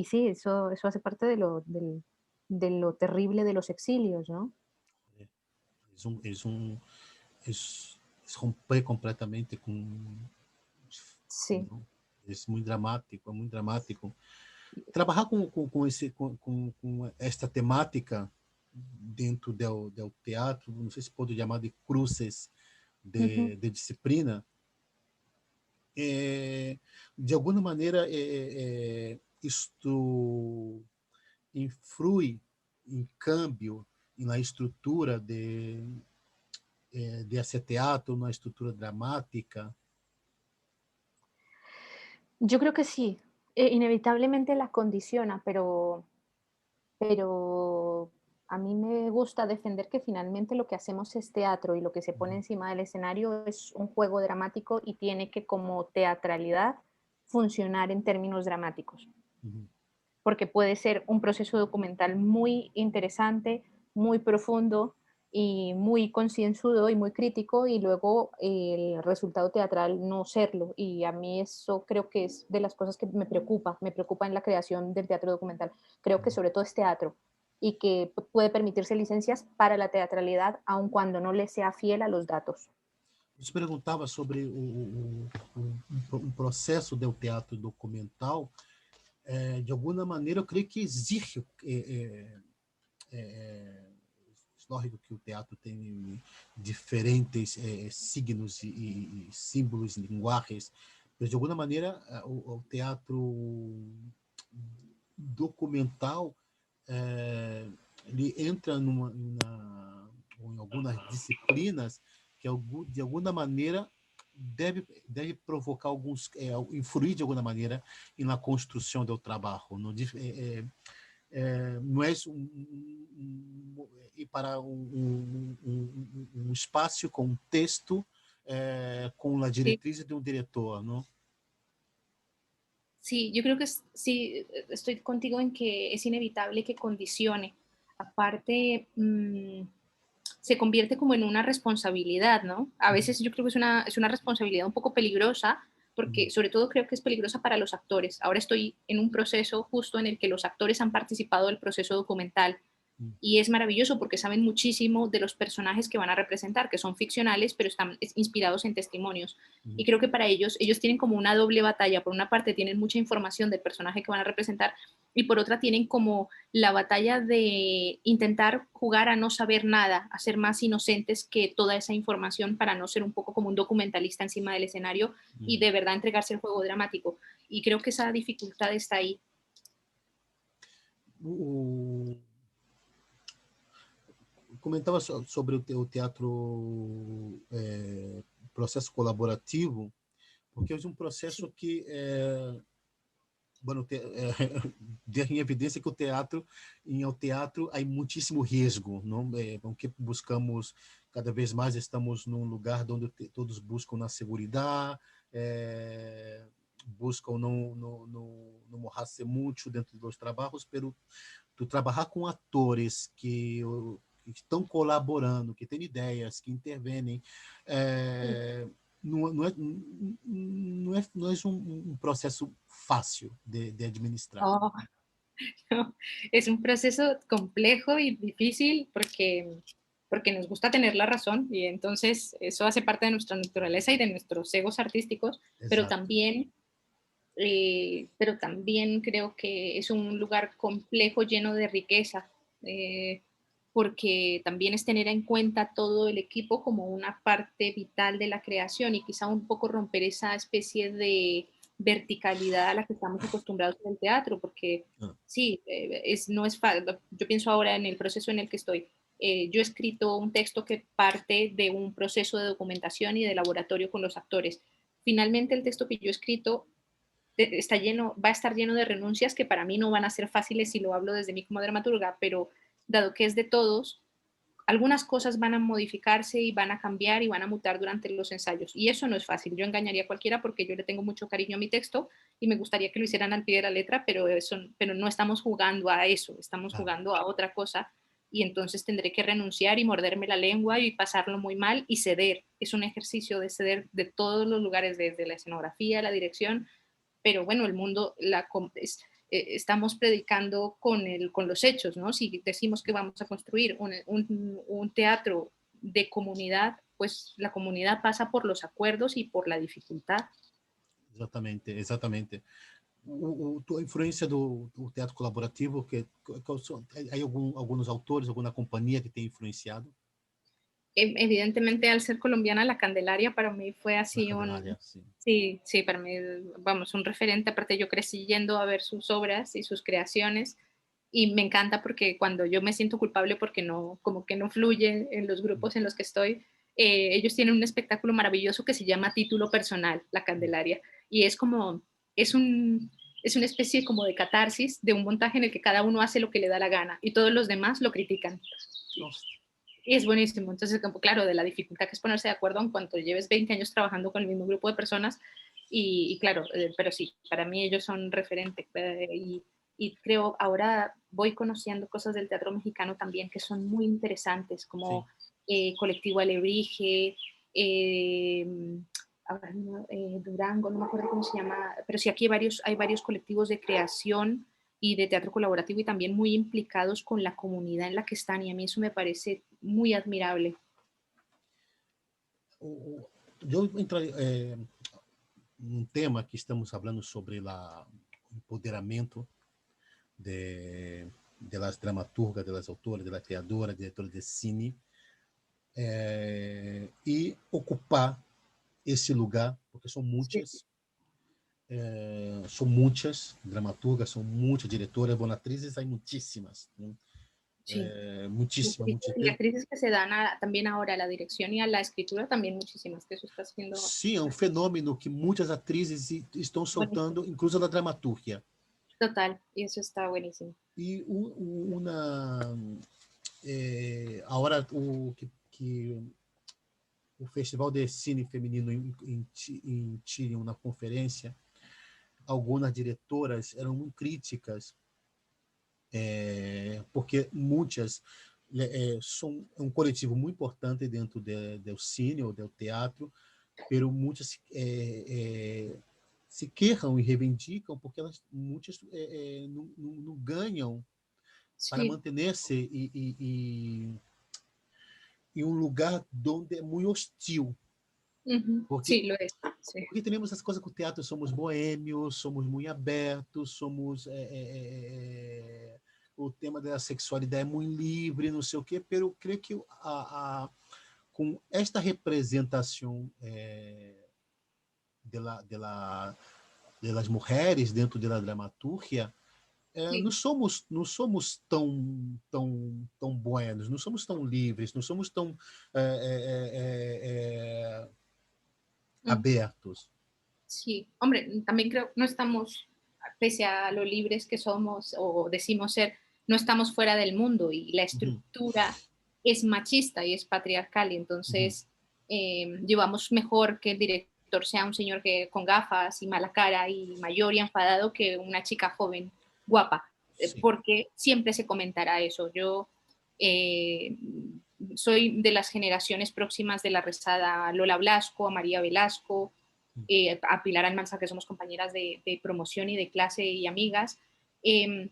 sí, eso hace parte de lo terrible de los exilios, ¿no? Eles romper completamente com. Sí. Isso é muito dramático, é muito dramático. Trabalhar com esta temática dentro do teatro, não sei se pode chamar de cruces Ujú. de disciplina, de alguma maneira isto influi em cambio na estrutura de esse teatro, na estrutura dramática. Yo creo que sí. Inevitablemente la condiciona, pero a mí me gusta defender que finalmente lo que hacemos es teatro y lo que se pone Ujú, encima del escenario es un juego dramático y tiene que, como teatralidad, funcionar en términos dramáticos, ujú. porque puede ser un proceso documental muy interesante, muy profundo y muy concienzudo y muy crítico, y luego el resultado teatral no serlo. Y a mí eso creo que es de las cosas que me preocupa en la creación del teatro documental. Creo que sobre todo es teatro y que puede permitirse licencias para la teatralidad, aun cuando no le sea fiel a los datos. Eu te perguntava sobre um processo do teatro documental. De alguma maneira, eu creio que existe. Lógico que o teatro tem diferentes signos e símbolos, linguagens, mas de alguma maneira o teatro documental ele entra em algumas disciplinas que de alguma maneira deve provocar alguns influir de alguma maneira na construção do trabalho, no, não é ir para um espaço com um texto com a Sí, diretriz de um diretor, não? sí, yo creo que sí, estoy contigo en que es inevitable que condicione. Aparte, se convierte como en una responsabilidad, ¿no? A Uhum, veces yo creo que es una responsabilidad un poco peligrosa, porque uhum, sobre todo creo que es peligrosa para los actores. Ahora estoy en un proceso justo en el que los actores han participado del proceso documental y es maravilloso porque saben muchísimo de los personajes que van a representar, que son ficcionales, pero están inspirados en testimonios. Y uhum, creo que para ellos tienen como una doble batalla. Por una parte tienen mucha información del personaje que van a representar y por otra tienen como la batalla de intentar jugar a no saber nada, a ser más inocentes que toda esa información para no ser un poco como un documentalista encima del escenario y uhum. de verdad entregarse el juego dramático. Y creo que esa dificultad está ahí. O, comentava sobre o teatro processo colaborativo, porque é um processo Sí. que bueno, em evidência que em o teatro há muitíssimo risco, não? Porque buscamos cada vez mais estamos num lugar onde todos buscam na segurança, buscam não morrer muito dentro dos trabalhos, pero tu trabalhar com atores que estão colaborando, que têm ideias, que intervêm, não é um processo fácil de administrar. Oh, no, es un proceso complejo y difícil porque nos gusta tener la razón y entonces eso hace parte de nuestra naturaleza y de nuestros egos artísticos, Exato. pero también creo que es un lugar complejo lleno de riqueza, eh, porque también es tener en cuenta todo el equipo como una parte vital de la creación y quizá un poco romper esa especie de verticalidad a la que estamos acostumbrados en el teatro, porque Ah, sí, no es fácil. Yo pienso ahora en el proceso en el que estoy. Yo he escrito un texto que parte de un proceso de documentación y de laboratorio con los actores. Finalmente, el texto que yo he escrito va a estar lleno de renuncias que para mí no van a ser fáciles si lo hablo desde mí como dramaturga, pero dado que es de todos, algunas cosas van a modificarse y van a cambiar y van a mutar durante los ensayos. Y eso no es fácil. Yo engañaría a cualquiera porque yo le tengo mucho cariño a mi texto y me gustaría que lo hicieran al pie de la letra, pero no estamos jugando a eso, estamos claro, jugando a otra cosa y entonces tendré que renunciar y morderme la lengua y pasarlo muy mal y ceder. Es un ejercicio de ceder de todos los lugares, desde la escenografía, la dirección, pero bueno, el mundo estamos predicando con los hechos, ¿no? Si decimos que vamos a construir un teatro de comunidad, pues la comunidad pasa por los acuerdos y por la dificultad. exatamente, exatamente. A influência do teatro colaborativo, há alguns autores, alguma companhia que tem influenciado Evidentemente, al ser colombiana, la Candelaria para mí fue na así Candelária? Sim. sí, sí, para mí, vamos, un referente. Aparte, yo crecí yendo a ver sus obras y sus creaciones y me encanta porque cuando yo me siento culpable porque no, como que no fluye en los grupos en los que estoy, ellos tienen un espectáculo maravilloso que se llama Título Personal, La Candelaria, y es como, es un, es una especie como de catarsis de un montaje en el que cada uno hace lo que le da la gana y todos los demás lo critican. Nossa. Y es buenísimo. Entonces, como, claro, de la dificultad que es ponerse de acuerdo en cuanto lleves 20 años trabajando con el mismo grupo de personas. Y claro, pero sí, para mí ellos son referentes. Y creo, ahora voy conociendo cosas del teatro mexicano también que son muy interesantes, Sim. como Colectivo Alebrije, eh, ahora Durango, no me acuerdo cómo se llama, pero sí aquí hay varios colectivos de creación y de teatro colaborativo y también muy implicados con la comunidad en la que están y a mí eso me parece muy admirable. Eu entrei um tema que estamos falando sobre o empoderamento de las dramaturgas, de las autoras, de las criadoras, diretoras de cine, e ocupar esse lugar, porque Sí, são muitas dramaturgas, são muitas diretoras, bom, atrizes há muitíssimas, né? sí. Muitíssimas, Y muitíssimas. actrices que se dan también ahora a la dirección y a la escritura, también muchísimas, que eso está siendo Sim, é um fenômeno que muitas atrizes estão buenísimo. soltando, incluso na dramaturgia. Total, y eso está buenísimo. E agora o Festival de Cine Feminino em Chile, na conferência, algumas diretoras eram muito críticas, porque muitas são um coletivo muito importante dentro do cine ou do teatro, pero muitas se queixam e reivindicam porque elas muitas não ganham para Sí, manter-se em um lugar onde é muito hostil. Porque, sí, lo es. Sí. porque temos essas coisas com o teatro, somos boêmios, somos muito abertos, somos. O tema da sexualidade é muito livre, não sei o quê, mas eu creio que com esta representação das mulheres dentro da dramaturgia, Sí. não somos tão buenos, não somos tão livres, não somos tão Mm. abertos. Sí, hombre, también creo, no estamos, pese a lo libres que somos o decimos ser, no estamos fuera del mundo y la Uhum, estructura es machista y es patriarcal y uhum, entonces llevamos mejor que el director sea un señor que, con gafas y mala cara y mayor y enfadado que una chica joven guapa, sim. porque siempre se comentará eso. Yo eh, soy de las generaciones próximas de la rezada Lola Blasco, a María Velasco, a Pilar Almanza, que somos compañeras de promoción y de clase y amigas. Eh,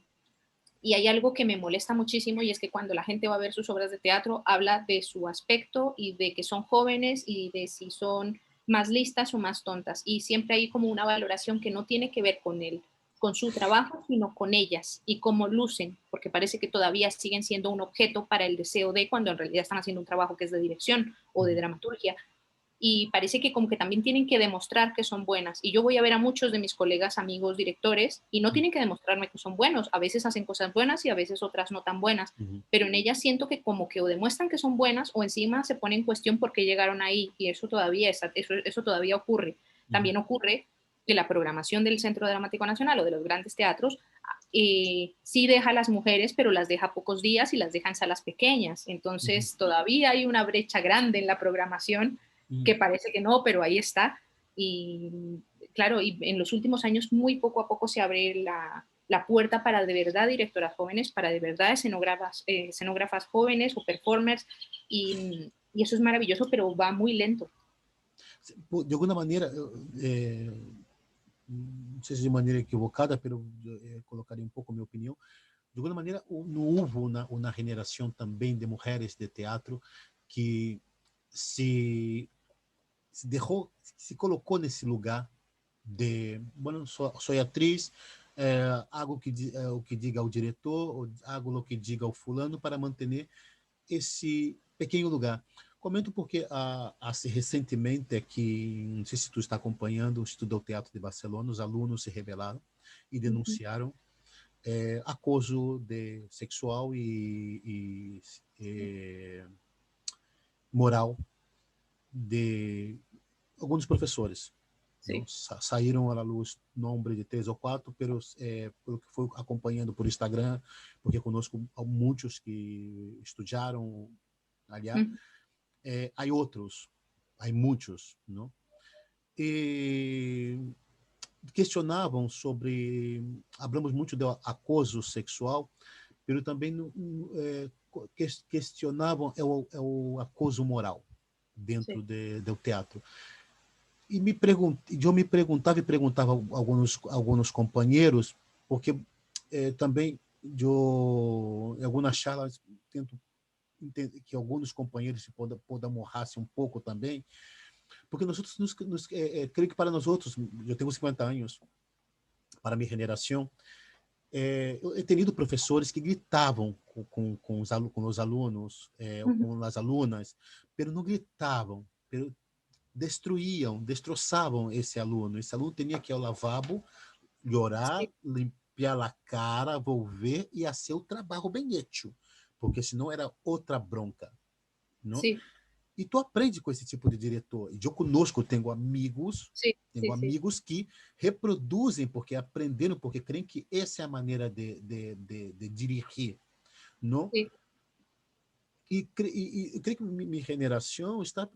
y hay algo que me molesta muchísimo y es que cuando la gente va a ver sus obras de teatro habla de su aspecto y de que son jóvenes y de si son más listas o más tontas. Y siempre hay como una valoración que no tiene que ver con él, con su trabajo, sino con ellas y cómo lucen, porque parece que todavía siguen siendo un objeto para el deseo de cuando en realidad están haciendo un trabajo que es de dirección o de Uhum. dramaturgia y parece que como que también tienen que demostrar que son buenas. Y yo voy a ver a muchos de mis colegas, amigos, directores, y no tienen que demostrarme que son buenos. A veces hacen cosas buenas y a veces otras no tan buenas. Uhum. Pero en ellas siento que como que o demuestran que son buenas o encima se pone en cuestión por qué llegaron ahí. Y eso todavía, eso todavía ocurre. Uhum. También ocurre que la programación del Centro Dramático Nacional o de los grandes teatros sí deja a las mujeres, pero las deja pocos días y las deja en salas pequeñas. Uhum. Entonces todavía hay una brecha grande en la programación que Uhum. parece que no, pero ahí está. Y claro, y en los últimos años muy poco a poco se abre la puerta para de verdad directoras jóvenes, para de verdad escenógrafas jóvenes o performers, y eso es maravilloso, pero va muy lento. De alguma maneira, não sei se de maneira equivocada, pero colocaria um pouco a minha opinião. De alguma maneira, não houve uma generação também de mulheres de teatro que se deixou, se colocou nesse lugar de, bueno, sou atriz, hago o que diga o diretor, hago o que diga o fulano para manter esse pequeno lugar. Comento porque recentemente aqui, não sei se tu está acompanhando, o Instituto do Teatro de Barcelona, os alunos se rebelaram e Uh -huh. denunciaram acoso sexual moral de alguns professores. Sí. Saíram à luz nome de 3 ou 4, pelo que foi acompanhando por Instagram, porque conosco há muitos que estudaram allá. Há outros, há muitos, não? E questionavam sobre, hablamos muito de acoso sexual, mas também questionavam o acoso moral dentro do teatro. E eu me perguntava e perguntava a alguns companheiros, porque também eu, em algumas charlas, tento entender que alguns companheiros podem morrer-se um pouco também, porque nós outros, creio que para nós outros, eu tenho 50 anos, para minha geração, eu he tenido professores que gritavam com os alunos, com as alunas, mas não gritavam, destruíam, destroçavam esse aluno. Esse aluno tinha que ir ao lavabo, llorar, limpar a cara, volver e fazer o trabalho bem hecho, porque senão era outra bronca, não? Sí, E tu aprende com esse tipo de diretor. E eu conosco tenho amigos, sí, sí, sí, que reproduzem porque aprenderam, porque creem que essa é a maneira de dirigir, não? sí, E creio que minha geração está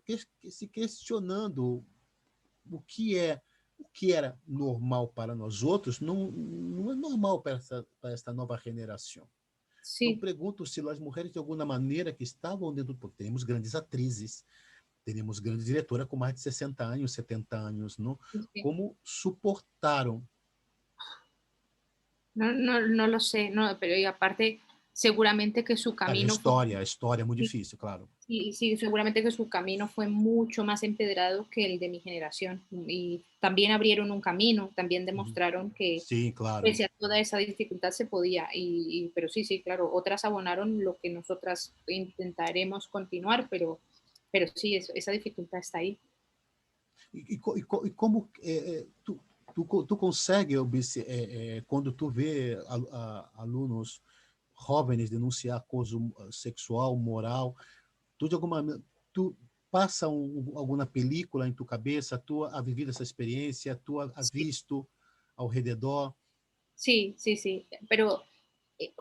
se questionando o que era normal para nós outros, não é normal para esta nova geração. Então, sí, pergunto se as mulheres, de alguma maneira, que estavam dentro... Porque temos grandes atrizes, temos grandes diretoras com mais de 60 anos, 70 anos, não? sí. Como suportaram? No, no, no lo sé, no, pero y aparte, seguramente que su Claro, camino fue, a história é muito sí, difícil, claro. sí, sí, seguramente que su camino fue mucho más empedrado que el de mi generación. Y también abrieron un camino, también Uhum. demostraron que Sim, claro. pese a toda esa dificultad se podía. Pero sí, sí, claro, otras abonaron lo que nosotras intentaremos continuar, pero sí, esa dificultad está ahí. E como tu consegue, quando tu vê alunos jovens denunciar acoso sexual, moral, tu de alguma tu passa alguma película em tu cabeça, tu ha vivido essa experiência, tu ha Sí, visto ao redor? sí, sí, sí, pero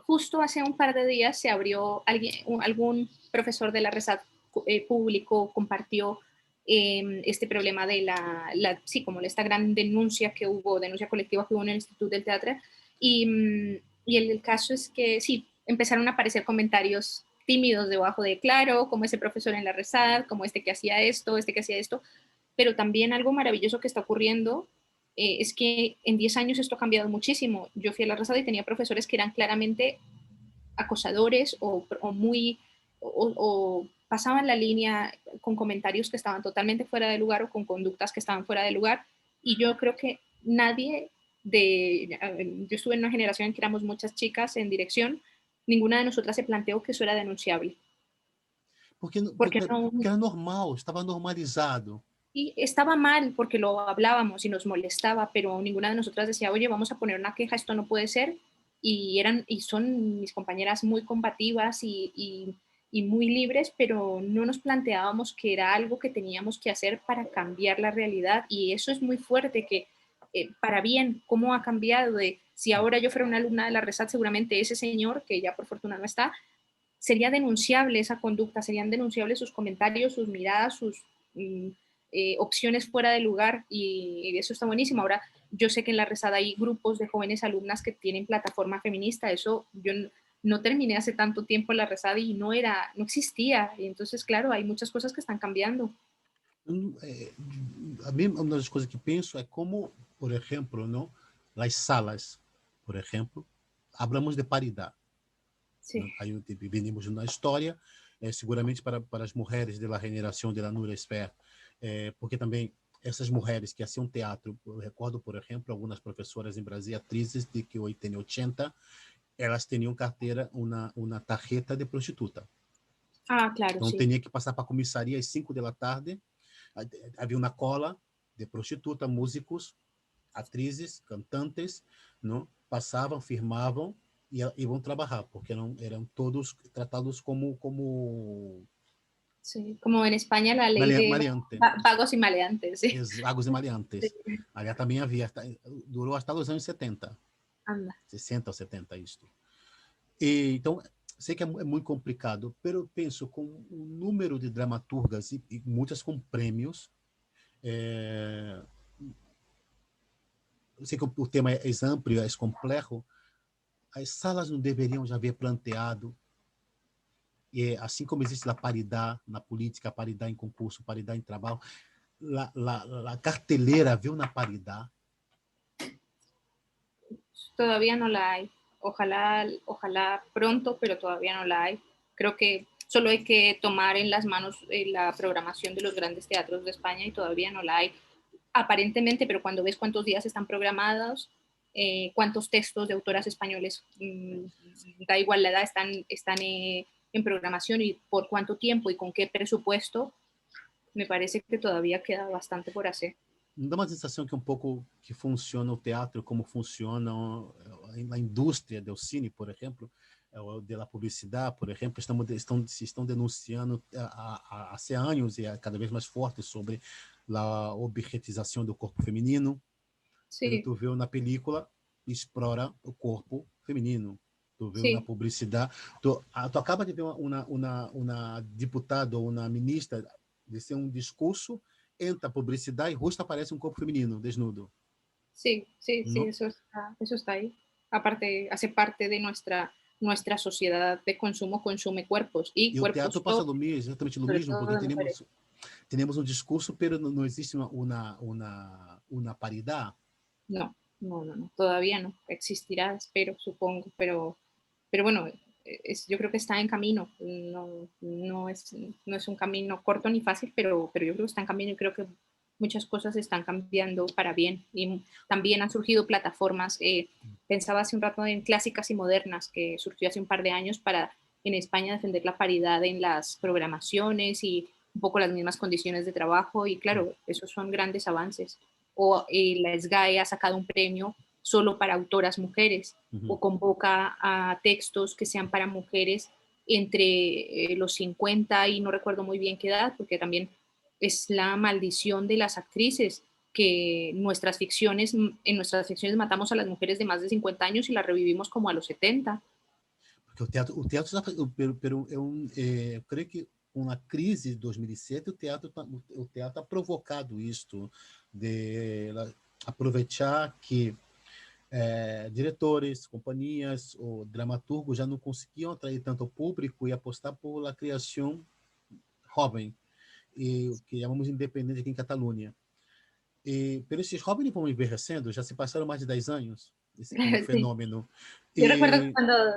justo hace un par de días se abrió algún profesor de la RESAT público, compartió este problema de sí, como esta gran denuncia que hubo, denuncia colectiva que hubo en el Instituto del Teatro. Y el caso es que sí, empezaron a aparecer comentarios tímidos debajo de, claro, como ese profesor en la RESAT, como este que hacía esto, este que hacía esto, pero también algo maravilloso que está ocurriendo es que en 10 años esto ha cambiado muchísimo. Yo fui a la Resada y tenía profesores que eran claramente acosadores o pasaban la línea con comentarios que estaban totalmente fuera de lugar o con conductas que estaban fuera de lugar. Y yo creo que nadie yo estuve en una generación en que éramos muchas chicas en dirección, ninguna de nosotras se planteó que eso era denunciable. Porque, Porque no, porque era normal, estava normalizado. y estaba mal porque lo hablábamos y nos molestaba, pero ninguna de nosotras decía, oye, vamos a poner una queja, esto no puede ser. Y son mis compañeras muy combativas y muy libres, pero no nos planteábamos que era algo que teníamos que hacer para cambiar la realidad. Y eso es muy fuerte, que para bien, cómo ha cambiado de, si ahora yo fuera una alumna de la RESAT, seguramente ese señor, que ya por fortuna no está, sería denunciable esa conducta, serían denunciables sus comentarios, sus miradas, sus opciones fuera de lugar y eso está buenísimo. Ahora, yo sé que en la Resada hay grupos de jóvenes alumnas que tienen plataforma feminista, eso yo no terminé hace tanto tiempo en la Resada y no existía, y entonces claro, hay muchas cosas que están cambiando. A mim, uma das coisas que penso é como, por exemplo, não, as salas, por exemplo, hablamos de paridade. Sí, Aí venimos na história, seguramente para as mulheres da geração da Núria Esfer, porque também essas mulheres que faziam teatro, eu recordo, por exemplo, algumas professoras em Brasília, atrizes de que 80 e 80, elas tinham carteira, uma tarjeta de prostituta. ah, claro, Então, sí, tinha que passar para a comissaria às 5 da tarde, havia uma cola de prostituta, músicos, atrizes, cantantes, não? Passavam, firmavam e iam trabalhar, porque eram todos tratados como Sí, como en España la ley de Maleante. vagos y maleantes. Sí. Vagos e maleantes. Allá também havia, durou hasta os anos 70, Anda. 60 ou 70 isto. E, então, sei que é muito complicado, mas eu penso com o número de dramaturgas e muitas com prêmios. Eu sei que o tema é amplo, é complexo. As salas não deveriam já haver planteado, assim como existe a paridade na política, a paridade em concurso, a paridade em trabalho, a cartelera vê na paridade. Todavía no la hay. Ojalá, ojalá pronto, pero todavía no la hay. Creo que solo hay que tomar en las manos la programación de los grandes teatros de España y todavía no la hay. Aparentemente, pero cuando ves cuántos días están programados, cuántos textos de autoras españoles, da igual la edad, están en programación y por cuánto tiempo y con qué presupuesto, me parece que todavía queda bastante por hacer. Não dá uma sensação que um pouco que funciona o teatro como funciona a indústria do cine, por exemplo, da publicidade, por exemplo, estão denunciando há anos e cada vez mais forte sobre a objetização do corpo feminino. Sí. Tu vê na película, explora o corpo feminino. Tu vê na publicidade. Tu acaba de ver uma diputada ou uma ministra de um discurso, entra publicidad y justo aparece un cuerpo femenino desnudo. Sí, sí, ¿no? sí, eso está ahí. Aparte, hace parte de nuestra sociedad de consumo, consume cuerpos y cuerpos. O teatro passa exatamente lo mismo, porque tenemos un discurso, pero no existe una paridad. No, todavía no. Existirá, espero, supongo, pero bueno, yo creo que está en camino. No es un camino corto ni fácil, pero yo creo que está en camino y creo que muchas cosas están cambiando para bien. Y también han surgido plataformas. Pensaba hace un rato en Clásicas y Modernas, que surgió hace un par de años para en España defender la paridad en las programaciones y un poco las mismas condiciones de trabajo. Y claro, esos son grandes avances. O la SGAE ha sacado un premio solo para autoras mujeres, o convoca a textos que sean para mujeres entre los 50 y no recuerdo muy bien qué edad, porque también es la maldición de las actrices, que en nuestras ficciones matamos a las mujeres de más de 50 años y las revivimos como a los 70. Porque o teatro eu creio que com a crise de 2007, o teatro ha provocado isto, de aproveitar que diretores, companhias ou dramaturgos já não conseguiam atrair tanto público e apostar por a criação jovem, e que chamamos independente aqui em Catalunha. Pero esses jovens vão envelhecendo, já se passaram mais de 10 anos, esse fenômeno. Yo recuerdo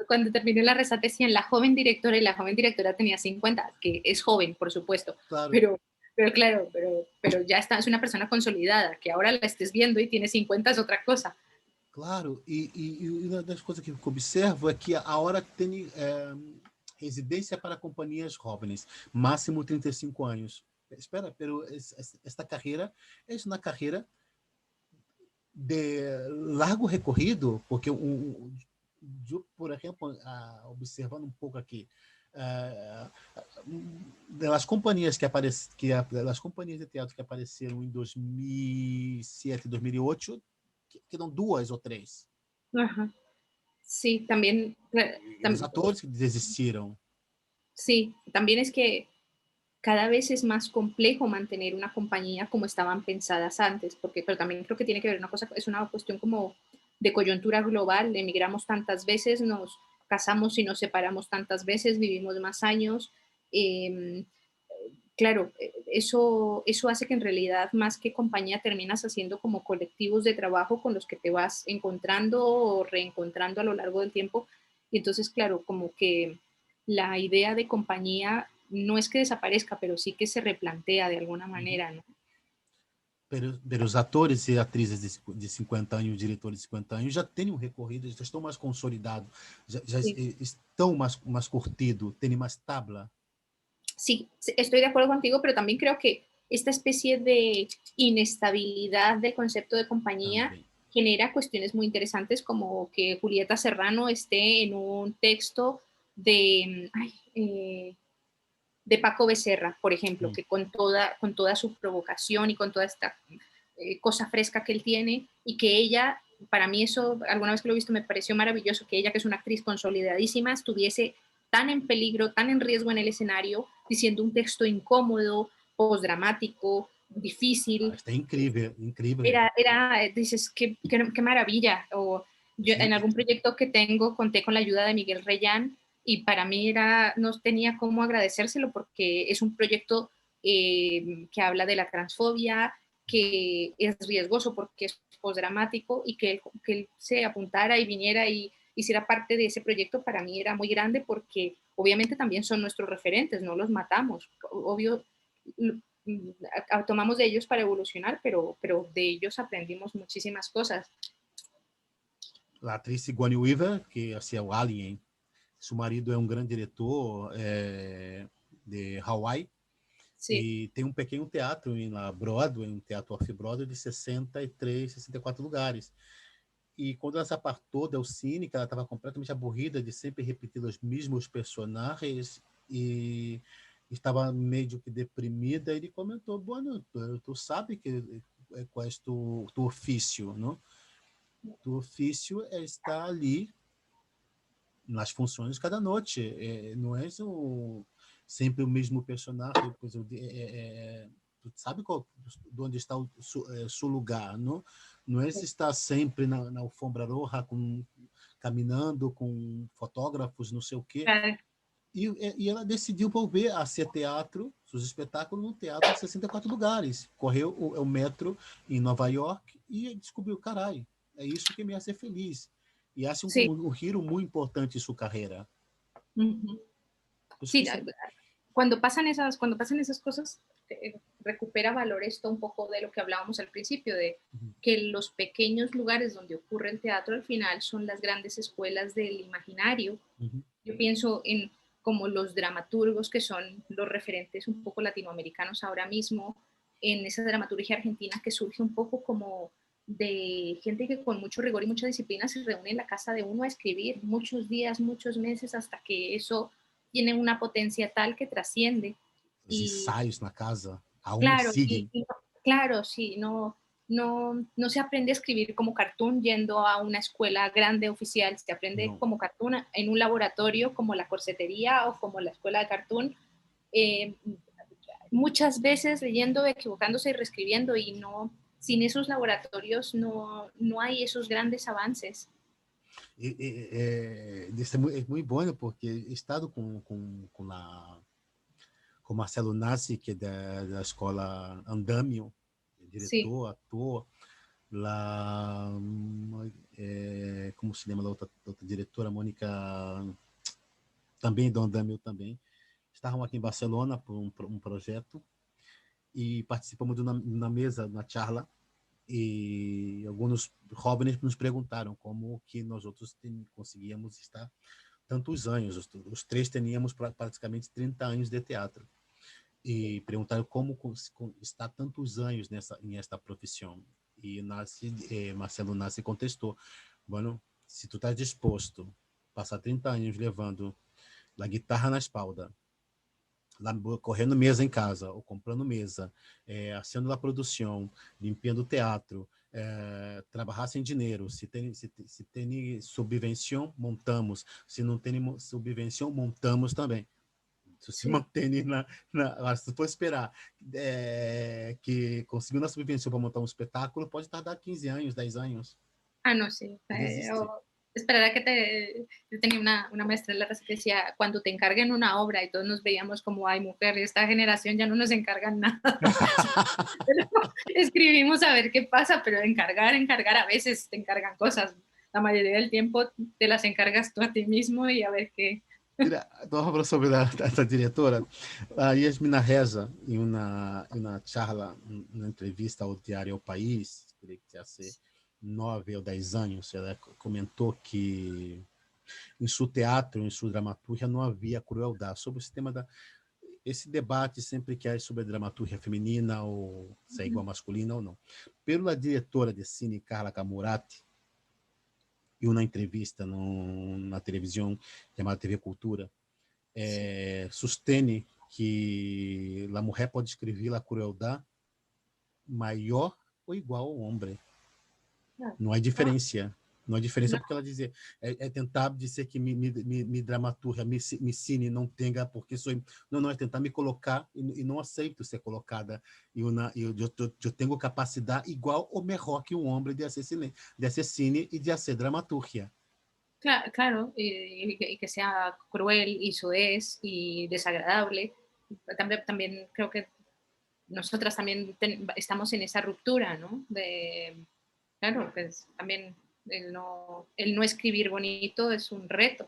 cuando terminé la Resat decían la joven directora y la joven directora tenía 50, que es joven, por supuesto, claro. pero ya está, es una persona consolidada, que ahora la estés viendo y tiene 50 es otra cosa. Claro, uma das coisas que eu observo é que a hora tem residência para companhias jovens, máximo 35 anos. Espera, pero esta carreira é uma carreira de largo recorrido, porque por exemplo, observando um pouco aqui, das companhias das companhias de teatro que apareceram em 2007, 2008, quedan 2 ou 3. Ajá. Sí, también. Los actores que desistieron. Sí, también es que cada vez es más complejo mantener una compañía como estaban pensadas antes, pero también creo que tiene que ver una cosa, es una cuestión como de coyuntura global, emigramos tantas veces, nos casamos y nos separamos tantas veces, vivimos más años. Claro, eso hace que en realidad más que compañía terminas haciendo como colectivos de trabajo con los que te vas encontrando o reencontrando a lo largo del tiempo. Y entonces, claro, como que la idea de compañía no es que desaparezca, pero sí que se replantea de alguna manera, ¿no? Pero os atores e atrizes de 50 anos, diretores de 50 anos, já têm recorrido, já estão mais consolidados, já estão mais curtidos, têm mais tabla. Sí, estoy de acuerdo contigo, pero también creo que esta especie de inestabilidad del concepto de compañía genera cuestiones muy interesantes, como que Julieta Serrano esté en un texto de de Paco Becerra, por ejemplo, Mm. que con toda su provocación y con toda esta cosa fresca que él tiene, y que ella, para mí eso, alguna vez que lo he visto, me pareció maravilloso, que ella, que es una actriz consolidadísima, estuviese tan en peligro, tan en riesgo en el escenario, diciendo un texto incómodo, postdramático, difícil. Está incrível, incrível. Dices, qué maravilla. O yo Sí, en algún proyecto que tengo conté con la ayuda de Miguel Reyán, y para mí no tenía cómo agradecérselo, porque es un proyecto que habla de la transfobia, que es riesgoso porque es postdramático, y que él se apuntara y viniera y hiciera parte de ese proyecto, para mí era muy grande, porque obviamente también son nuestros referentes, no los matamos, obvio, tomamos de ellos para evolucionar, pero de ellos aprendimos muchísimas cosas. a atriz Sigourney Weaver, que assim, é o Alien, seu marido é um grande diretor de Hawaii, Sí. e tem um pequeno teatro na Broadway, um teatro off-Broadway de 63, 64 lugares. E quando ela se apartou do cine, que ela estava completamente aburrida de sempre repetir os mesmos personagens e estava meio que deprimida, ele comentou: "Bueno, tu sabe que qual é tu ofício, não? Tu ofício é estar ali nas funções cada noite, não é sempre o mesmo personagem, pois tu sabe onde está o seu lugar, não? Não é estar sempre na alfombra roja, caminhando com fotógrafos, não sei o quê." Claro. E ela decidiu volver a ser teatro, seus espetáculos no teatro de 64 lugares. Correu o metro em Nova York e descobriu, carai, é isso que me hace feliz. E hace Sí. um giro muito importante em sua carreira. Uh-huh. Pues Sí, sí. cuando pasan esas cosas, recupera valor esto un poco de lo que hablábamos al principio, de que los pequeños lugares donde ocurre el teatro al final son las grandes escuelas del imaginario. Uh-huh. Yo pienso en como los dramaturgos, que son los referentes un poco latinoamericanos ahora mismo, en esa dramaturgia argentina que surge un poco como de gente que con mucho rigor y mucha disciplina se reúne en la casa de uno a escribir muchos días, muchos meses, hasta que eso tiene una potencia tal que trasciende. Os ensaios na casa aún Claro, siguen. claro, sí, no se aprende a escribir como cartoon yendo a una escuela grande oficial, se aprende No. como cartoon en un laboratorio como la corsetería o como la escuela de cartoon, muchas veces leyendo, equivocándose y reescribiendo, y sin esos laboratorios no hay esos grandes avances. Isso é muito bom, porque he estado com Marcelo Nassi, que é da escola Andamio, diretor, Sí. ator, lá, como se lembra da outra diretora, Mônica, também do Andamio também. Estavam aqui em Barcelona por um projeto e participamos na mesa, na charla, e alguns jovens nos perguntaram como que nós outros conseguíamos estar tantos anos. Os três teníamos praticamente 30 anos de teatro. E perguntaram como está tantos anos nesta profissão. E Marcelo Nassi contestou: bueno, se tu estás disposto a passar 30 anos levando a guitarra na espalda, correndo mesa em casa, ou comprando mesa, fazendo a produção, limpando o teatro, trabalhar sem dinheiro, se tem subvenção, montamos, se não tem subvenção, montamos também. Se mantém se for esperar que conseguiu uma subvenção para montar um espetáculo, pode tardar 15 anos, 10 anos. Ah, no, sí. Esperar a que yo tenía una maestra en la clase que decía, cuando te encarguen una obra, y todos nos veíamos como, ay, mujer, esta generación ya no nos encargan nada. Escribimos a ver qué pasa, pero encargar, a veces te encargan cosas. La mayoría del tiempo te las encargas tú a ti mismo y a ver qué. Estou falando sobre essa diretora. A Yasmina Reza, em uma charla, uma entrevista ao diário O País, creio que há 9 ou 10 anos, ela comentou que em seu teatro, em sua dramaturgia, não havia crueldade. Sobre esse tema esse debate sempre que há sobre a dramaturgia feminina, ou se é igual masculina ou não. Pela diretora de cine, Carla Camurati, em uma entrevista na televisão chamada TV Cultura, sustém que a mulher pode escrever a crueldade maior ou igual ao homem. Não há diferença. Não há diferença porque ela dizia, é tentar dizer que me dramaturgia, me cine não tenha, porque sou... Não, é tentar me colocar e não aceito ser colocada. Eu tenho capacidade igual ou melhor que um homem de ser cine e de ser dramaturgia. Claro, y que sea cruel y soez y desagradable. También creo que nosotras también estamos en esa ruptura, ¿no? Claro, pues también el no escribir bonito es un reto,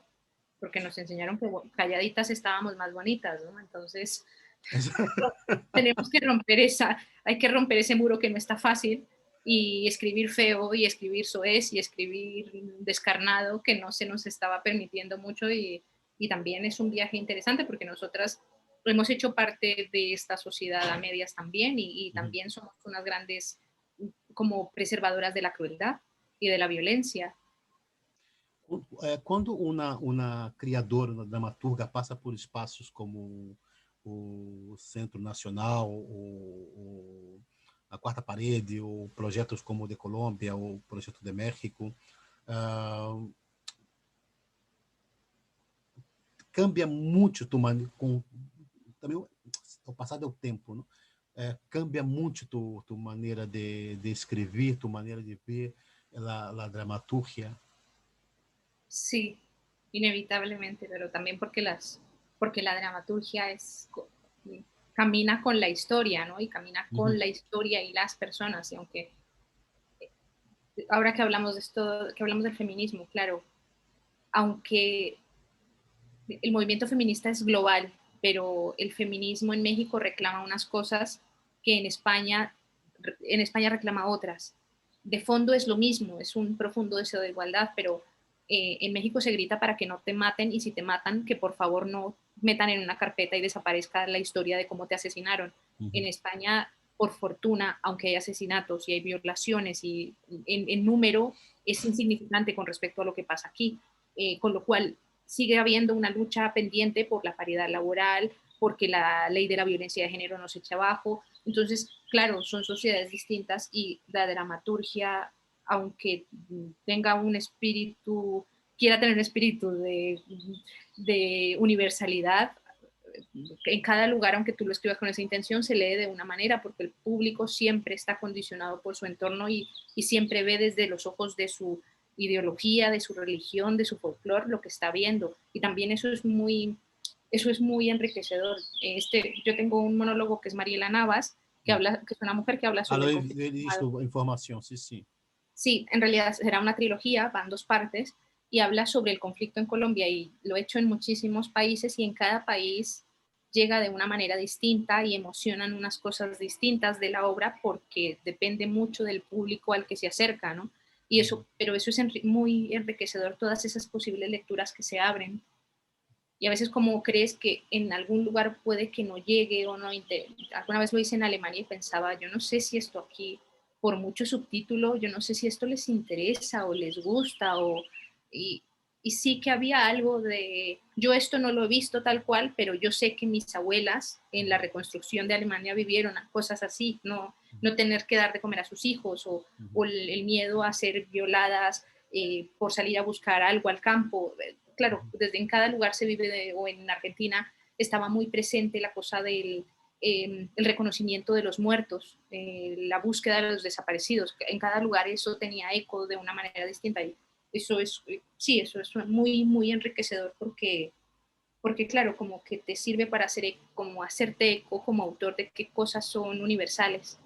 porque nos enseñaron que calladitas estábamos más bonitas, ¿no? Entonces, tenemos que hay que romper ese muro que no está fácil y escribir feo y escribir soez y escribir descarnado que no se nos estaba permitiendo mucho y también es un viaje interesante porque nosotras hemos hecho parte de esta sociedad a medias también y también somos unas grandes como preservadoras de la crueldad y de la violencia. Quando uma criadora, uma dramaturga passa por espaços como o Centro Nacional, a Quarta Parede, ou projetos como o de Colômbia, ou o Projeto de México, cambia muito com também o passado é o tempo, não? Cambia muito tu maneira de escrever, tu maneira de ver a dramaturgia. Sí, inevitablemente, pero también porque la dramaturgia camina con la historia, ¿no? Y camina con la historia y las personas. Y aunque ahora que hablamos de esto, que hablamos del feminismo, claro, aunque el movimiento feminista es global, pero el feminismo en México reclama unas cosas que en España reclama otras. De fondo es lo mismo, es un profundo deseo de igualdad, pero en México se grita para que no te maten y si te matan, que por favor no metan en una carpeta y desaparezca la historia de cómo te asesinaron. En España, por fortuna, aunque hay asesinatos y hay violaciones y en número es insignificante con respecto a lo que pasa aquí, con lo cual sigue habiendo una lucha pendiente por la paridad laboral, porque la ley de la violencia de género no se echa abajo. Entonces, claro, son sociedades distintas y la dramaturgia, aunque tenga un espíritu, quiera tener un espíritu de universalidad, en cada lugar, aunque tú lo escribas con esa intención, se lee de una manera, porque el público siempre está condicionado por su entorno y siempre ve desde los ojos de su ideología, de su religión, de su folclore, lo que está viendo. Y también eso es muy enriquecedor. Yo tengo un monólogo que es Mariela Navas, que es una mujer que habla sobre... Información, sí, sí. Sí, en realidad será una trilogía, van 2 partes, y habla sobre el conflicto en Colombia y lo he hecho en muchísimos países y en cada país llega de una manera distinta y emocionan unas cosas distintas de la obra porque depende mucho del público al que se acerca, ¿no? Y eso, pero eso es muy enriquecedor, todas esas posibles lecturas que se abren. Y a veces como crees que en algún lugar puede que no llegue o no. Alguna vez lo hice en Alemania y pensaba, yo no sé si esto aquí, por mucho subtítulo, yo no sé si esto les interesa o les gusta y sí que había algo de, yo esto no lo he visto tal cual, pero yo sé que mis abuelas en la reconstrucción de Alemania vivieron cosas así, no tener que dar de comer a sus hijos o el miedo a ser violadas por salir a buscar algo al campo. Claro, desde en cada lugar se vive, o en Argentina estaba muy presente la cosa del el reconocimiento de los muertos, la búsqueda de los desaparecidos. En cada lugar eso tenía eco de una manera distinta y eso es, sí, eso es muy, muy enriquecedor porque claro, como que te sirve para como hacerte eco como autor de qué cosas son universales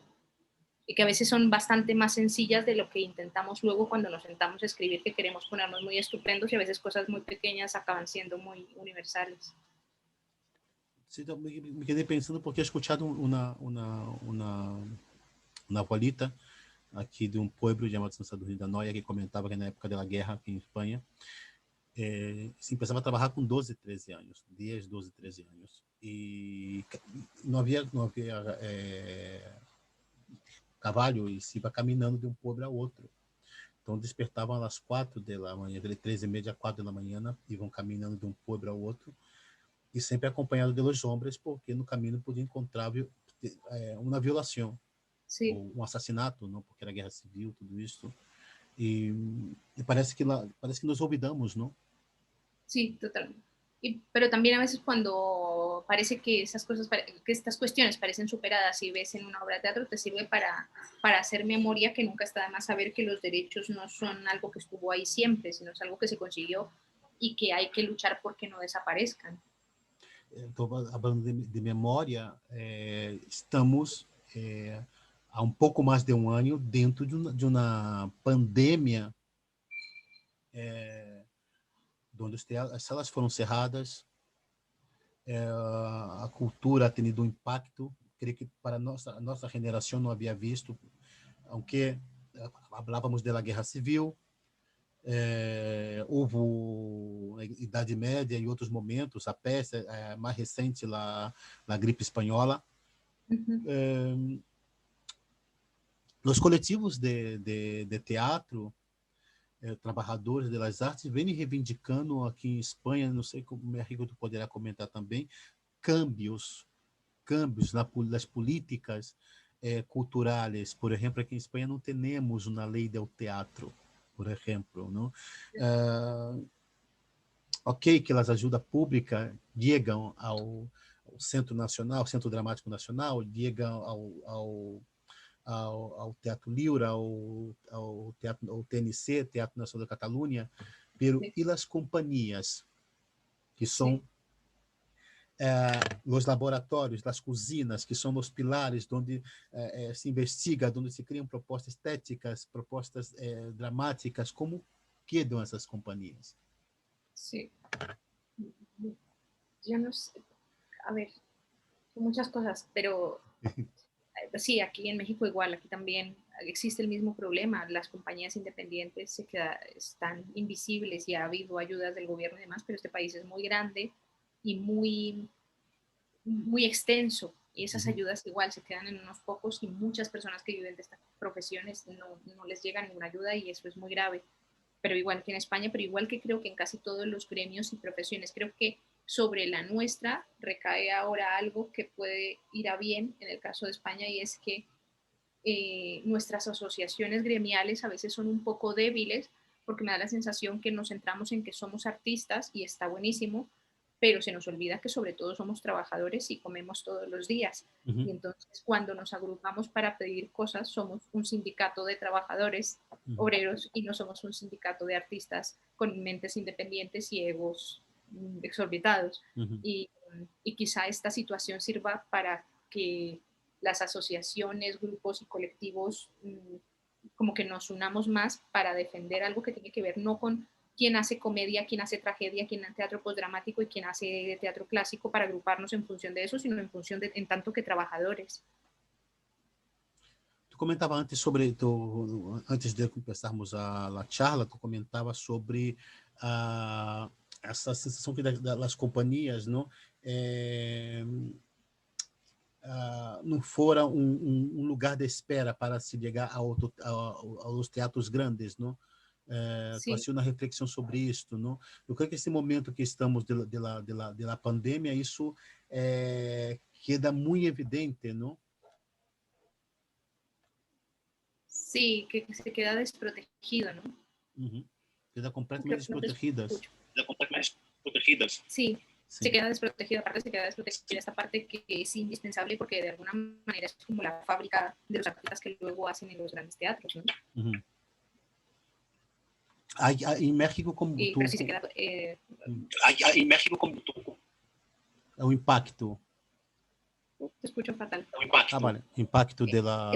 y que a veces son bastante más sencillas de lo que intentamos luego cuando nos sentamos a escribir, que queremos ponernos muy estupendos y a veces cosas muy pequeñas acaban siendo muy universales. Sí, me quedé pensando porque he escuchado una abuelita aqui de um pueblo chamado São Sadurní da Noia que comentava que na época da guerra aqui em Espanha se começava a trabalhar com 12, 13 anos, 10, 12, 13 anos e não havia cavalo e se ia caminhando de um pueblo a outro. Então despertavam às 4 da manhã, 13h30, 4 da manhã, e vão caminhando de um pueblo ao outro. e sempre acompanhado de los hombres, porque no caminho podia encontrar uma violação, Sí, ou um assassinato, não, porque era guerra civil, tudo isso. E parece que nos olvidamos, não? sí, totalmente. Pero también a veces cuando parece que esas cosas, que estas cuestiones parecen superadas y ves en una obra de teatro, te sirve para hacer memoria, que nunca está de más saber que los derechos no son algo que estuvo ahí siempre, sino es algo que se consiguió y que hay que luchar porque no desaparezcan. Estou falando de memória, estamos há um pouco mais de um ano dentro de uma pandemia, onde as salas foram cerradas, a cultura ha tenido um impacto, creio que para a nossa geração não havia visto, aunque falávamos da guerra civil, houve a Idade Média e outros momentos, a peste, mais recente, a gripe espanhola. Uh-huh. Os coletivos de teatro, trabalhadores das artes, vêm reivindicando aqui em Espanha, não sei como o México tu poderá comentar também, cambios nas políticas culturais. Por exemplo, aqui em Espanha não temos uma lei do teatro, por exemplo, não? Ok, que as ajudas públicas chegam ao Centro Nacional, Centro Dramático Nacional, chegam ao Teatro Liura, ao TNC, Teatro Nacional da Catalunha, e as companhias, que são os laboratórios, as cozinhas, que são os pilares onde se investiga, onde se criam propostas estéticas, propostas dramáticas. Como quedam essas companhias? Sí. Yo no sé, a ver, son muchas cosas, pero sí, aquí en México igual, aquí también existe el mismo problema. Las compañías independientes están invisibles y ha habido ayudas del gobierno y demás, pero este país es muy grande y muy extenso. Y esas ayudas igual se quedan en unos pocos y muchas personas que viven de estas profesiones no les llega ninguna ayuda y eso es muy grave. Pero igual que en España, pero igual que creo que en casi todos los gremios y profesiones, creo que sobre la nuestra recae ahora algo que puede ir a bien en el caso de España y es que nuestras asociaciones gremiales a veces son un poco débiles porque me da la sensación que nos centramos en que somos artistas y está buenísimo, pero se nos olvida que sobre todo somos trabajadores y comemos todos los días. Y entonces cuando nos agrupamos para pedir cosas somos un sindicato de trabajadores obreros y no somos un sindicato de artistas con mentes independientes y egos exorbitados. Y quizá esta situación sirva para que las asociaciones, grupos y colectivos como que nos unamos más para defender algo que tiene que ver no con quién hace comedia, quién hace tragedia, quién hace teatro postdramático y quién hace teatro clásico para agruparnos en función de eso, sino en función de en tanto que trabajadores. Tu comentava antes antes de começarmos a charla, tu comentava sobre essa sensação que das companhias, não? Não fora um lugar de espera para se chegar aos teatros grandes, não? Tu fazia uma reflexão sobre isso, não? Eu creio que esse momento que estamos da pandemia, isso queda muito evidente, não? Sí, que se queda desprotegido, ¿no? Queda completamente desprotegidas. Sí, se queda desprotegido, aparte se queda desprotegida esta parte que es indispensable porque de alguna manera es como la fábrica de los artistas que luego hacen en los grandes teatros, ¿no? Em México, como tu... Pero sí se queda... em México, como tu... O impacto. Te escucho fatal. Vale. Impacto de la...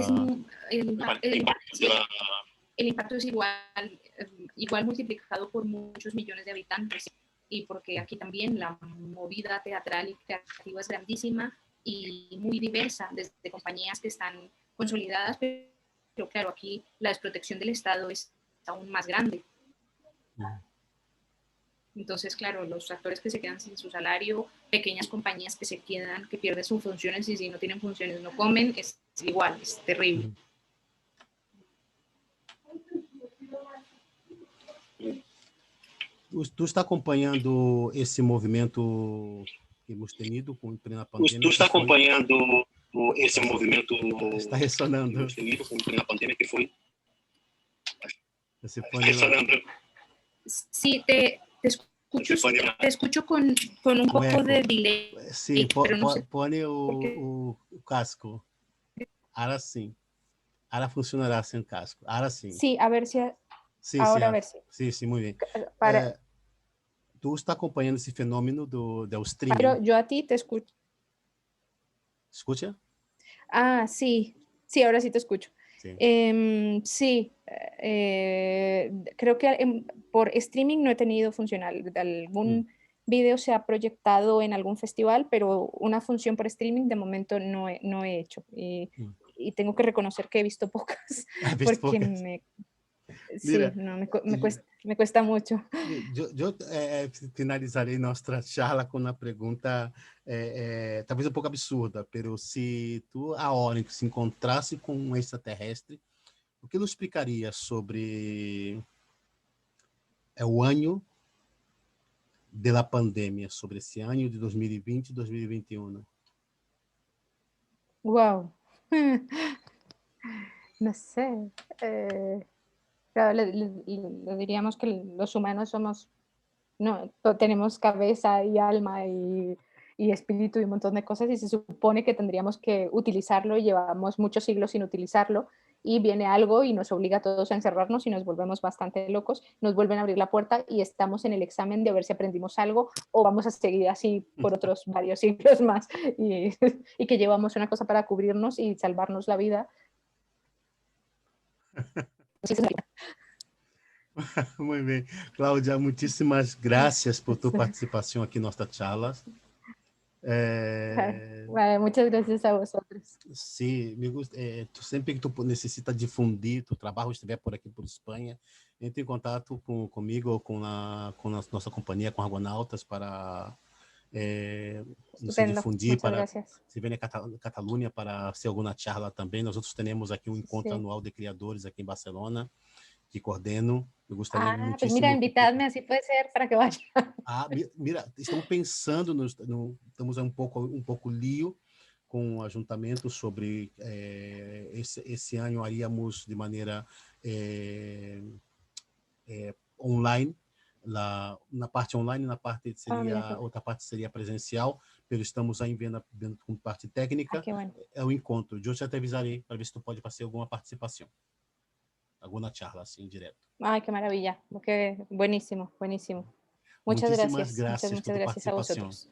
El impacto es igual multiplicado por muchos millones de habitantes y porque aquí también la movida teatral y creativa es grandísima y muy diversa, desde compañías que están consolidadas, pero claro, aquí la desprotección del Estado es aún más grande. Entonces, claro, los actores que se quedan sin su salario, pequeñas compañías que se quedan, que pierden sus funciones y si no tienen funciones no comen, es igual, es terrible. Tu está acompanhando esse movimento que hemos tenido com plena Tú pandemia. estás acompanhando esse movimento Está ressonando. que hemos tenido com plena pandemia, que foi Você está pone ressonando. Sí, te escucho con un o poco de eco. delay, Sim, pero no sé põe por qué. o casco. Ahora sim. Ahora funcionará sem casco. Ahora sim. Sí, a ver si Sim, sim. ahora a ver si. Sim, sim, muito bem. Para, Tu está acompanhando esse fenômeno do streaming? pero yo a ti te escucho. Escucha? Ah, sí, sí, ahora sí te escucho. Sí. Sí, creo que por streaming no he tenido funcional. Algún video se ha proyectado en algún festival, pero una función por streaming de momento no he hecho. Y tengo que reconocer que he visto pocas, Visto porque poucas. sí, Mira, no, me cuesta mucho. eu finalizarei nossa charla com uma pergunta talvez um pouco absurda, pero se tu agora se encontrasse com um extraterrestre, o que ele explicaria sobre o ano da pandemia, sobre esse ano de 2020 e 2021? Wow. No sé. Claro, le diríamos que los humanos somos, no, tenemos cabeza y alma y espíritu y un montón de cosas y se supone que tendríamos que utilizarlo y llevamos muchos siglos sin utilizarlo y viene algo y nos obliga a todos a encerrarnos y nos volvemos bastante locos, nos vuelven a abrir la puerta y estamos en el examen de ver si aprendimos algo o vamos a seguir así por otros varios siglos más y que llevamos una cosa para cubrirnos y salvarnos la vida. Muito bem. Cláudia, muitíssimas graças por tua participação aqui em nossa charla. Vale, muchas gracias a vosotros. Sim, me gusta, sempre que tu necessita difundir tu trabalho, estiver por aqui por Espanha, entre em contato comigo ou com a nossa companhia, com Argonautas, para nos difundir, Muchas para gracias. se ver na Catalunha para ser alguma charla também. Nós outros temos aqui um encontro Sí. anual de criadores aqui em Barcelona, que coordeno. Eu gostaria Pues muitíssimo. mira, invitadme, así puede ser, para que vaya. Mira, estamos pensando, estamos um pouco lío com o ajuntamento sobre esse ano haríamos de maneira online, na parte online, na parte seria outra parte seria presencial, pero estamos aí vendo com parte técnica. Bueno. É o encontro. Eu já te avisarei para ver se tu pode fazer alguma participação, alguma charla assim direto. Ay, qué maravilla, buenísimo, buenísimo. Muchas Muchísimas gracias, gracias muchas por tu gracias a participación. vosotros.